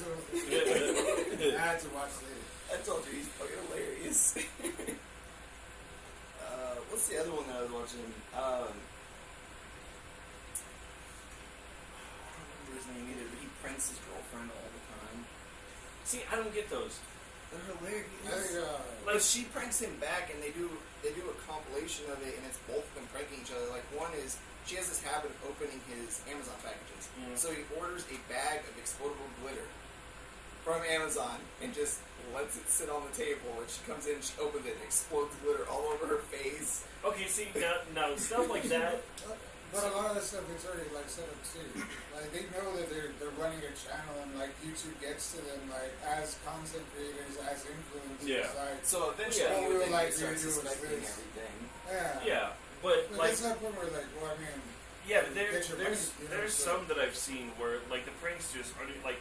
So I had to watch this. I told you he's fucking hilarious. What's the other one that I was watching? I don't remember his name either, but he pranks his girlfriend all the time. See, I don't get those. They're hilarious. Like, She pranks him back, and they do a compilation of it, and it's both of them pranking each other. Like one is she has this habit of opening his Amazon packages, so he orders a bag of explodable glitter from Amazon and just lets it sit on the table. And she comes in, she opens it, and explodes glitter all over her face. okay, see, now stuff like that. But a lot of that stuff it's already like set up too. Like they know that they're running a channel and like YouTube gets to them like as content creators, as influencers. Yeah. Like, So eventually, Yeah. you would think Like they start you do with suspecting this. everything. yeah. Yeah, but But like, that's that point where like, well, I mean, yeah, but get your there's money, you know, there's so- some that I've seen where like the pranks just are like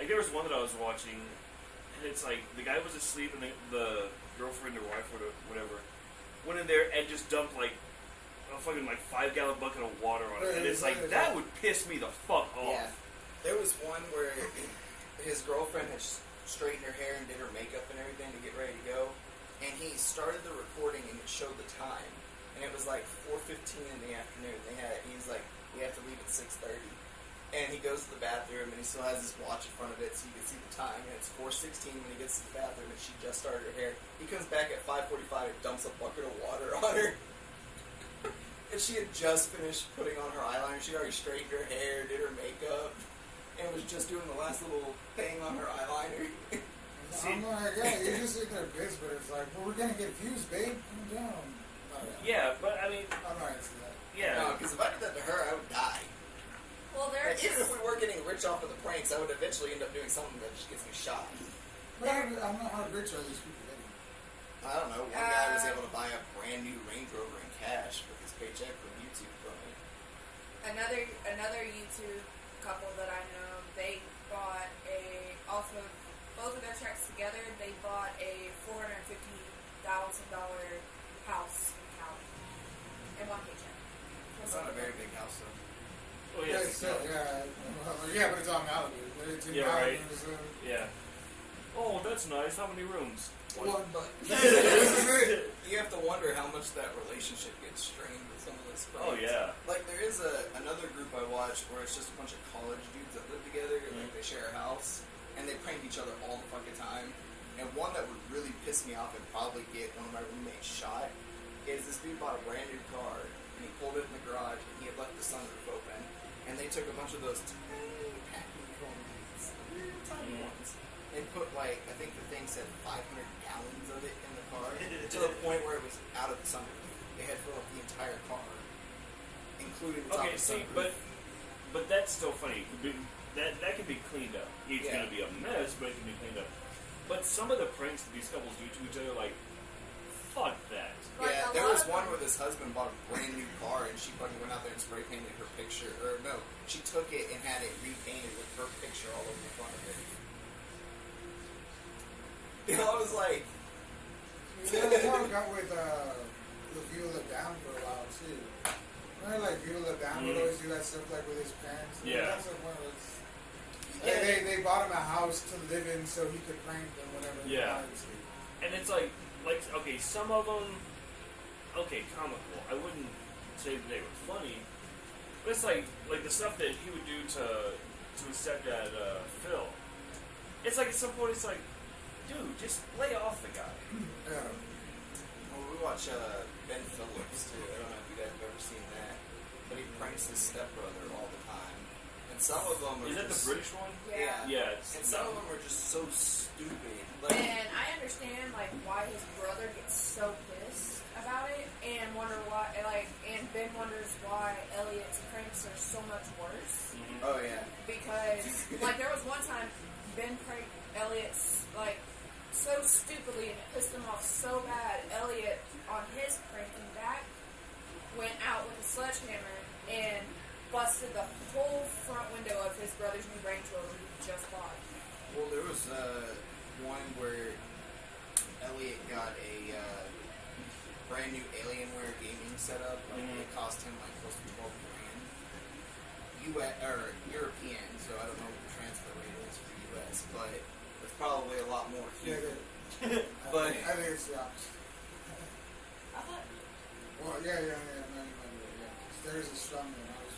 there was one that I was watching, and it's like the guy was asleep and the girlfriend or wife or whatever went in there and just dumped like a fucking like 5-gallon bucket of water on it, and it's like that would piss me the fuck off. Yeah. There was one where his girlfriend had straightened her hair and did her makeup and everything to get ready to go, and he started the recording and it showed the time, and it was like 4:15 in the afternoon. He's like, we have to leave at 6:30, and he goes to the bathroom and he still has his watch in front of it so you can see the time, and it's 4:16 when he gets to the bathroom and she just started her hair. He comes back at 5:45 and dumps a bucket of water on her. And she had just finished putting on her eyeliner. She already straightened her hair, did her makeup, and was just doing the last little thing on her eyeliner. I'm like, yeah, you're just sitting there pissed, but it's like, well, we're gonna get views, babe. Calm down. Yeah, but I mean, I'm not into that. yeah. No, because if I did that to her, I would die. Well, there Like, even is. if we were getting rich off of the pranks, I would eventually end up doing something that just gets me shot. But I'm not how rich are these people getting? I don't know. One guy was able to buy a brand new Range Rover in cash with his paycheck from YouTube from it. Another YouTube couple that I know, they bought off of both of their checks together, they bought a $450,000 house in Cali in one paycheck. It's not a very big house though. Oh yeah. But it's on Malibu. But it's in Yeah, Malibu, right. so Yeah. Oh, that's nice. How many rooms? one, but You have to wonder how much that relationship gets strained with some of this stuff. Oh yeah. Like there is another group I watch where it's just a bunch of college dudes that live together and like they share a house and they prank each other all the fucking time. And one that would really piss me off and probably get one of my roommates shot is this dude bought a brand new car and he pulled it in the garage and he had left the sunroof open and they took a bunch of those tiny packing formats, really tiny ones, and put like I think the thing said 500 gallons of it in the car to the point where it was out of the sunroof. They had filled up the entire car, including the top Okay, of the see, sunroof. but that's still funny. That can be cleaned up. It's Yeah. gonna be a mess, but it can be cleaned up. But some of the pranks that these couples do to each other, like, fuck that. Like, Yeah, a there lot was of one them- where this husband bought a brand new car and she fucking went out there and spray painted her picture. Or no, she took it and had it repainted with her picture all over the front of it. You know, I was like, I got with the View Look Down for a while too. Remember, like View Look Down would always do that stuff like with his parents. Yeah. That's like one of those. They bought him a house to live in so he could prank them whenever he Yeah. wanted to. And it's like, okay, some of them, okay, comical. I wouldn't say that they were funny, but it's like the stuff that he would do to his stepdad, Phil. It's like at some point, it's like, dude, just lay off the guy. Yeah. well, we watch Ben Phillips too. I don't know if you guys have ever seen that, but he pranks his stepbrother all the time. And some of them are Is that the just, British one? Yeah. Yeah. It's And some of them are just so stupid. Like, And I understand like why his brother gets so pissed about it, and wonder why. And Ben wonders why Elliot's pranks are so much worse. oh yeah. Because like there was one time Ben pranked Elliot's like so stupidly, and it pissed him off so bad. Elliot, on his pranking back, went out with a sledgehammer and busted the whole front window of his brother's new Range Rover he just bought. Well, there was one where Elliot got a brand new Alienware gaming setup. Like it cost him like close to $12,000. European, so I don't know what the transfer rate is for US, but it's probably a lot more Yeah, here. but But- I think it's the opposite. I thought Well, yeah. No, you might be right, yeah. Theirs is stronger than ours.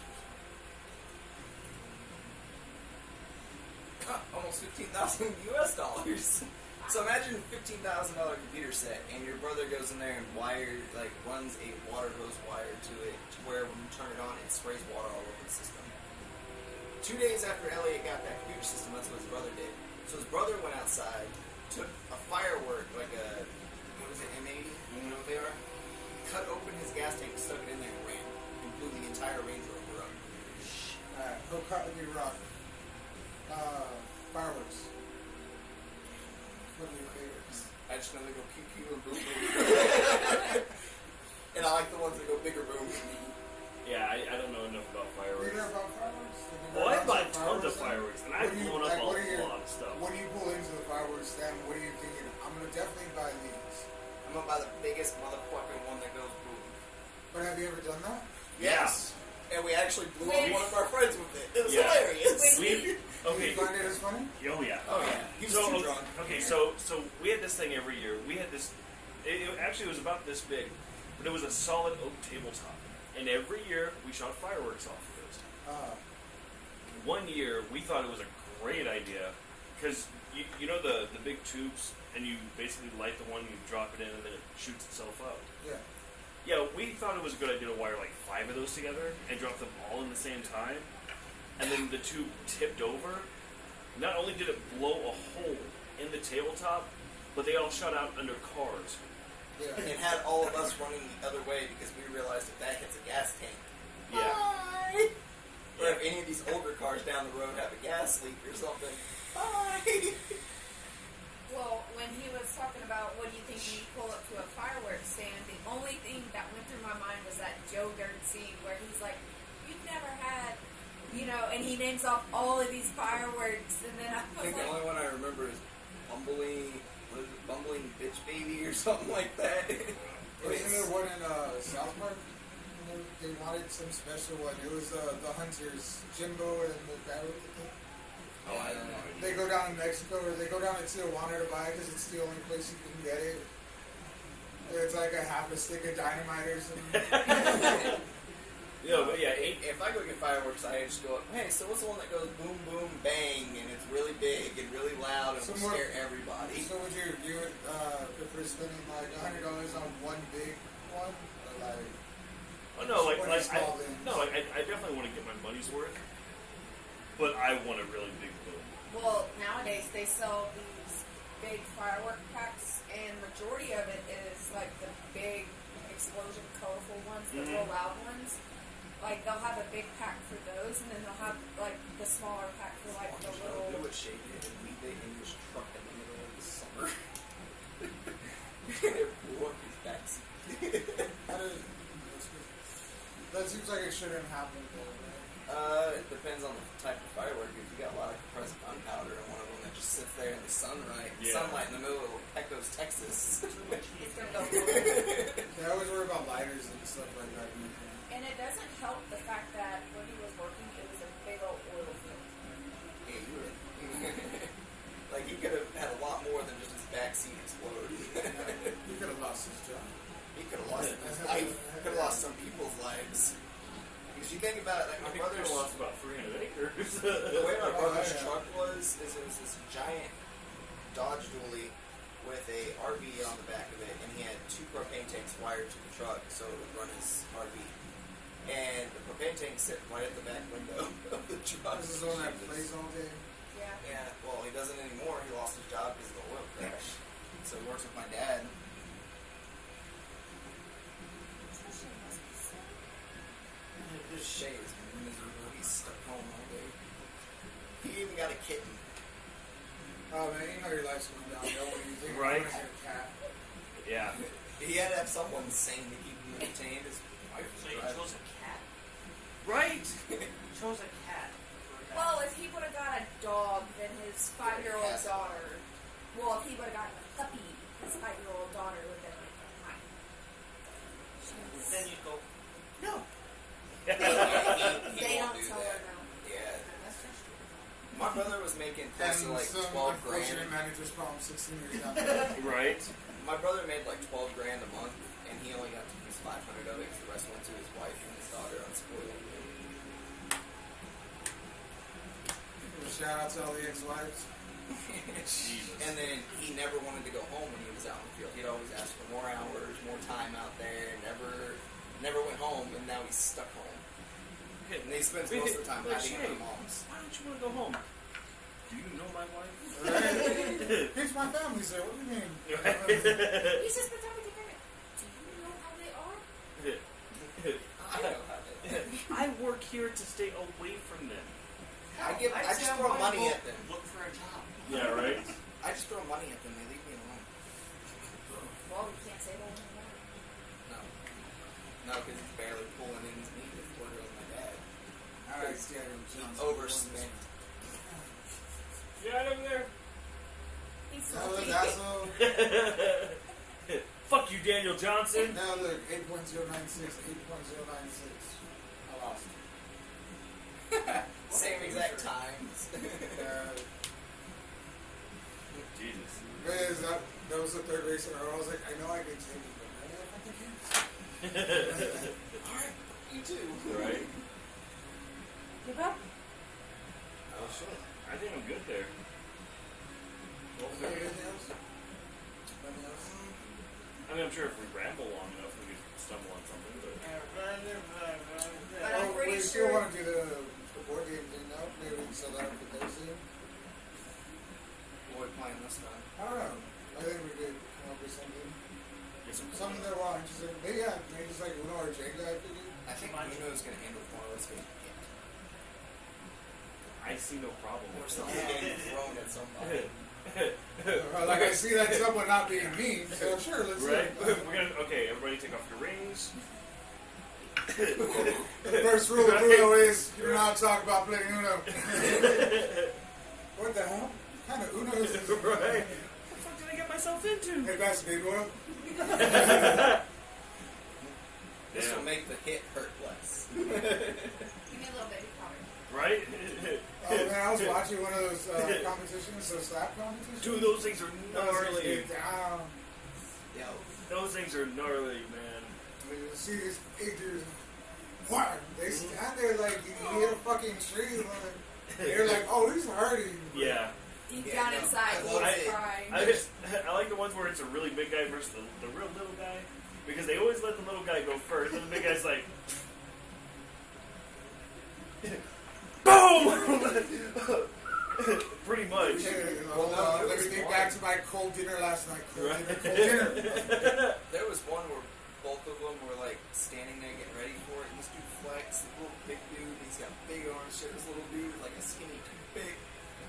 Almost $15,000 US dollars. So imagine a $15,000 computer set, and your brother goes in there and runs a water hose wire to it, to where when you turn it on, it sprays water all over the system. 2 days after Elliot got that computer system, that's what his brother did. So his brother went outside, took a firework, like a, what is it, M80? You know what they are? Cut open his gas tank, stuck it in there, and ran. And blew the entire Range Rover up. Alright, go cut me rock. Fireworks. What are your favorites? I just know they go pew pew and boom boom. And I like the ones that go bigger boom. Yeah, I don't know enough about You fireworks. know about fireworks? Have you Well, heard I about bought some tons of then? fireworks, and What I've do you- blown like, up what are a your- lot of stuff. When you pull into the fireworks stand, what are you thinking? I'm gonna definitely buy these. I'm gonna buy the biggest motherfucking one that goes boom. But have you ever done that? Yes. And we actually blew up Wait. one of our friends with it. It was Yeah. hilarious. Wait. Did Okay. you find it as funny? Oh yeah. Oh yeah. He was So too drunk. okay, so we had this thing every year. We had this. It actually was about this big, but it was a solid oak tabletop, and every year we shot fireworks off of it. One year we thought it was a great idea because you know the big tubes, and you basically light the one, you drop it in, and then it shoots itself up. Yeah. Yeah, we thought it was a good idea to wire like 5 of those together and drop them all in the same time. And then the tube tipped over. Not only did it blow a hole in the tabletop, but they all shot out under cars. Yeah. It had all of us running the other way because we realized if that hits a gas tank. Yeah. Bye! Or if any of these older cars down the road have a gas leak or something. Bye! Well, when he was talking about, what do you think when you pull up to a fireworks stand? The only thing that went through my mind was that Joe Dirt scene where he's like, "You've never had," and he names off all of these fireworks, and then I I was think the like, only one I remember is Bumbling Bitch Baby or something like that. Wasn't there one in South Park? They wanted some special one. It was the Hunters, Jimbo and the guy with the thing. Oh, I don't know. They go down to Mexico, or they go down to Tijuana to buy it because it's the only place you can get it. It's like a half a stick of dynamite or something. But yeah, If I go get fireworks, I just go, hey, so what's the one that goes boom, boom, bang, and it's really big and really loud and will scare everybody? So would you prefer spending like $100 on one big one, or like? oh no, What is called in? I definitely want to get my money's worth, but I want a really big boom. well, nowadays they sell these big firework packs, and majority of it is like the big explosion, colorful ones, the real loud ones. Like they'll have a big pack for those, and then they'll have like the smaller pack for like the Do little. what Shay did and leave the English truck in the middle of the summer. And it blew up his backseat. That seems like it shouldn't happen though, right? It depends on the type of firework. If you got a lot of compressed gunpowder and one of them that just sits there in the sunlight in the middle of Pecos, Texas. It's gonna go. I always worry about lighters and stuff like that. And it doesn't help the fact that when he was working, it was a big old oil field. Yeah, you would. Like, he could have had a lot more than just his backseat explode. You could have lost his job. He could have lost his life. Could have lost some people's lives. Because you think about it, like, my brother's lost about 300 acres. the way my brother's yeah. truck was, is it was this giant Dodge dually with a RV on the back of it, and he had 2 propane tanks wired to the truck so it would run his RV. And the propane tank sit right at the back window of the truck. This is the one that plays all day. Yeah. Yeah, well, he doesn't anymore. He lost his job because of the oil crash. So he works with my dad. Shay is miserable. He's stuck home all day. He even got a kitten. Oh man, you know your life's going downhill when you think Right. you're gonna get a cat. Yeah. He had to have someone sane to keep him entertained. His wife So you was chose a cat. Right. Chose a cat. Well, if he would have got a dog, then his 5-year-old Yes. daughter. Well, if he would have gotten a puppy, his 5-year-old daughter would have been like, "Hi." Then you go. no. They He won't don't do tell that. her no. Yeah. That's just My brother was making close to And like some 12 unfortunate grand. manager's problem 16 years down the road. Right. My brother made like 12 grand a month, and he only got to use 500 of it because the rest went to his wife and his daughter unspoiled. Shout out to all the ex-wives. Jesus. And then he never wanted to go home when he was out in the field. He'd always ask for more hours, more time out there. Never went home, and now he's stuck home. And he spends most of the time hiding at my mom's. Why don't you want to go home? Do you know my wife? Right? Here's my family, sir. What do you mean? You just spend time with your parents. Do you know how they are? I know how they I work here to stay away from them. I just throw money at them. Look for a job. Yeah, right? I just throw money at them. They leave me alone. Well, we can't say that anymore. No, because he's barely pulling in his meat if we're with my dad. Alright, Daniel Johnson. Overspent. Get out of there. He's That was salty. asshole. Fuck you, Daniel Johnson. Now look, 8.096, 8.096. I lost. Same exact times. Jesus. Because that was the 3rd race in a row. I was like, I know I can take it, but maybe if I can. Alright, you too. Right? Give up? Oh, sure. I think I'm good there. Well, Anything else? Anything else? I mean, I'm sure if we ramble long enough, we could stumble on something, but... But I'm Oh, pretty we still sure. want to do the board game thing now. Maybe we can sell that for Thursday. What are we playing this time? I don't know. I think we could come up with something. Get some Something that we're all interested in. Maybe, yeah, maybe just like Uno or Jenga, I figured. I think Uno's going to handle more of this game. I see no problem Or with something it. getting thrown at somebody. Like I see that someone not being mean, so sure, let's do Right? it. We're gonna okay. Everybody, take off your rings. The first rule of Uno is you're not talking about playing Uno. What the hell? What kind of Uno is this? Right? What the fuck did I get myself into? Hey, that's big Uno. This will Damn. make the hit hurt less. Give me a little baby powder. Right? Oh man, I was watching one of those competitions, those slap competitions. Dude, those things are Those things gnarly. get down. Yo, Those things are gnarly, man. I mean, you see these big dudes, what? They stand there like you hit a fucking tree. Like, they're like, oh, he's hurting. Yeah. Deep Yeah, down no, inside, I he's love it. crying. I like the ones where it's a really big guy versus the real little guy. Because they always let the little guy go first, and the big guy's like, BOOM! Pretty much. Okay, Well, no, let me think back to my cold dinner last night. Cold Right. dinner, cold dinner. there was one where both of them were like standing there getting ready for it, and this dude Flex, the little big dude, he's got big arms, shit. This little dude is like a skinny toothpick,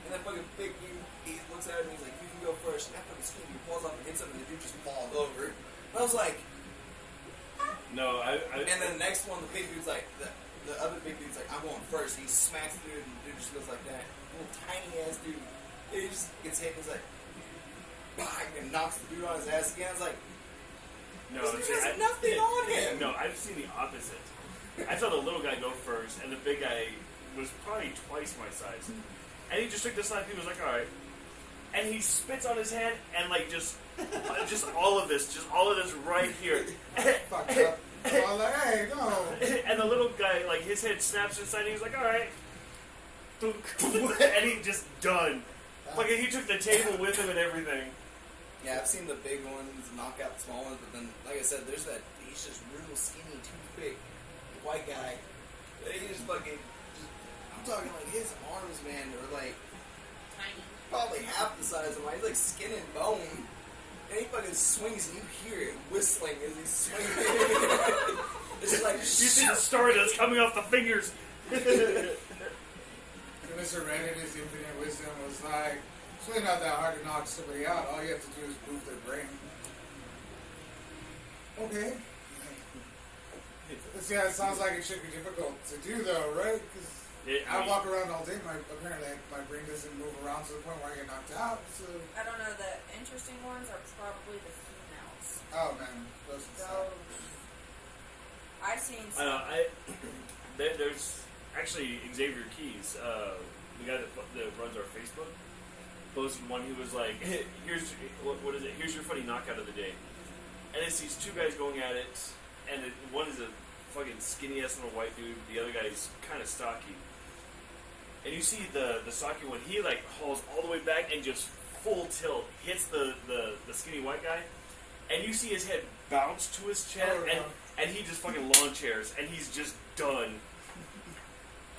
and that fucking big dude, he looks at him and he's like, "You can go first." And that fucking skinny dude falls off and hits him, and the dude just falls over. And I was like, No, and then the next one, the big dude's like, the other big dude's like, "I'm going first." And he smacks the dude, and the dude just goes like that. Little tiny ass dude, he just gets hit, and he's like, bang, and knocks the dude on his ass again. I was like, no, this dude has nothing on him. No, I've seen the opposite. I saw the little guy go first, and the big guy was probably twice my size. And he just took the slap, he was like, alright. And he spits on his hand, and like just all of this right here. Fucked up. I was like, hey, no. And the little guy, like, his head snaps inside, and he was like, alright. And he just done. Like, he took the table with him and everything. Yeah, I've seen the big ones knock out the small ones, but then, like I said, there's that, he's just real skinny, toothpick, white guy. He just fucking, I'm talking like his arms, man, are like Tiny. probably half the size of mine. He's like skin and bone. And he fucking swings and you hear it whistling as he's swinging. It's like, You see the stardust coming off the fingers. Mr. Ren in his infinite wisdom was like, it's really not that hard to knock somebody out. All you have to do is move their brain. Okay. Yeah, it sounds like it should be difficult to do though, right? Because I walk around all day, apparently my brain doesn't move around to the point where I get knocked out, so... I don't know, the interesting ones are probably the females. Oh man, those are Those. I've seen some. There's actually Xavier Keys, the guy that runs our Facebook, posted one. He was like, "Here's what is it? Here's your funny knockout of the day." And it's these two guys going at it, and one is a fucking skinny ass little white dude. The other guy's kind of stocky. And you see the stocky one. He like hauls all the way back and just full tilt hits the skinny white guy, and you see his head bounce to his chest, and he just fucking lawn chairs, and he's just done.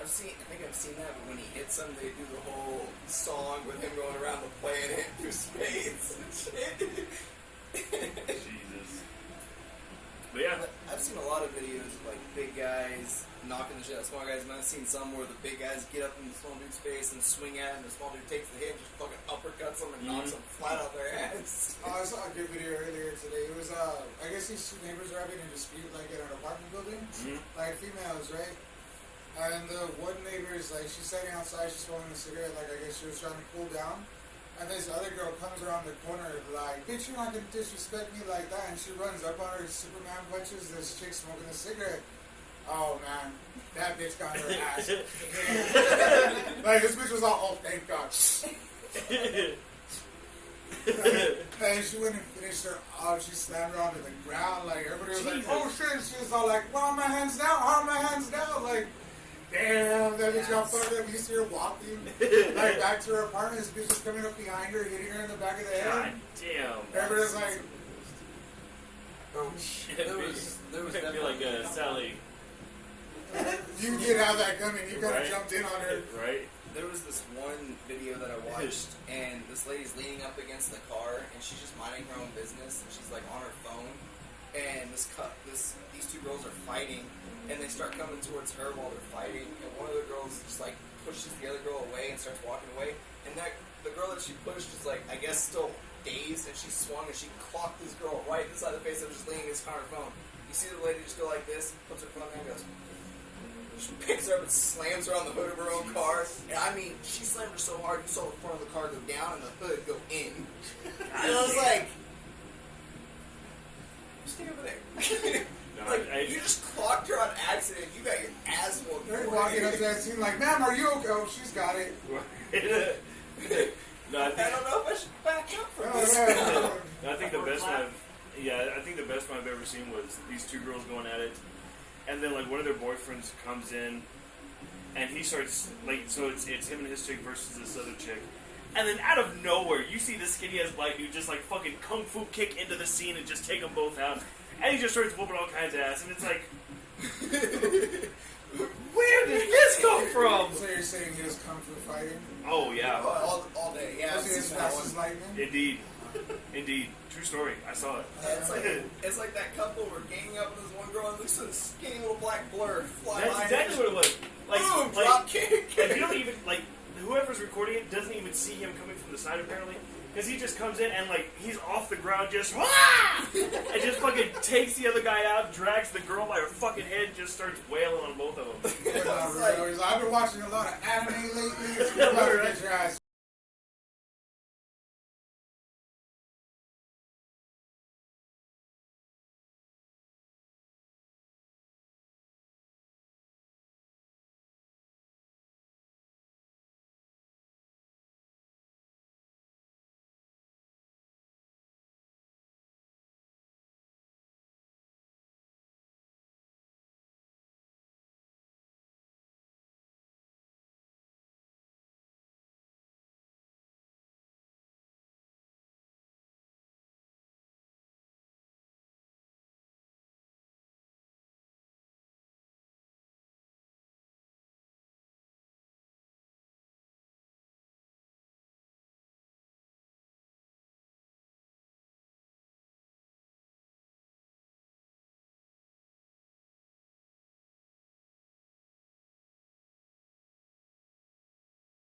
I think I've seen that, but when he hits him, they do the whole song with him going around the planet through space and shit. Jesus. But yeah, I've seen a lot of videos of like big guys knocking the shit out of small guys, and I've seen some where the big guys get up in the small dude's face and swing at him, and the small dude takes the hit and just fucking uppercuts them and knocks them flat out their ass. Oh, I saw a good video earlier today. It was, I guess these two neighbors are having a dispute, like, in an apartment building. Like, females, right? And the one neighbor is, like, she's sitting outside, she's smoking a cigarette, like, I guess she was trying to cool down. And this other girl comes around the corner, like, bitch, you're not gonna disrespect me like that. And she runs up on her, Superman punches this chick smoking a cigarette. Oh, man. That bitch got her ass. Like, this bitch was all, oh, thank God. And she went and finished her off. She slammed her onto the ground. Like, everybody was like, oh, shit. She was all like, well, my hands down, arm my hands down. Like, damn, that bitch got fucked up. You see her walking, like, back to her apartment. This bitch is coming up behind her, hitting her in the back of the head. God damn. Everybody's like, oh, shit. There was I feel like Sally. You did have that coming. You kind of Right. jumped in on her. Right? There was this one video that I watched, and this lady's leaning up against the car, and she's just minding her own business, and she's like on her phone, and these two girls are fighting, and they start coming towards her while they're fighting, and one of the girls just like pushes the other girl away and starts walking away, and that the girl that she pushed is like, I guess, still dazed, and she swung and she clocked this girl right inside the face that was just leaning against her phone. You see the lady just go like this, puts her phone there and goes. She picks her up and slams her on the hood of her own car. And I mean, she slammed her so hard, you saw the front of the car go down and the hood go in. And I was like, stay over there. No, like, you just clocked her on accident. You got your ass whooped. They're walking up to that scene like, ma'am, are you okay? Oh, she's got it. No, I I don't know if I should back up from Oh, this. yeah. No, I think the best one I think the best one I've ever seen was these two girls going at it, and then like one of their boyfriends comes in, and he starts like, so it's him and his chick versus this other chick, and then out of nowhere you see this skinny ass black dude just like fucking kung fu kick into the scene and just take them both out, and he just starts whooping all kinds of ass, and it's like, where did this come from? So you're saying he was kung fu fighting? Oh yeah, all day. Yeah, I've Was he as seen that fast one. as lightning? Indeed, true story. I saw it. It's like that couple were ganging up with this one girl and looks at this skinny little black blur fly That's by. exactly what it was. Like, Boom, like, drop kick. like you don't even like whoever's recording it doesn't even see him coming from the side apparently, because he just comes in and like he's off the ground just and just fucking takes the other guy out, drags the girl by her fucking head, just starts wailing on both of them. I've been watching a lot of anime lately. So you're about to get your ass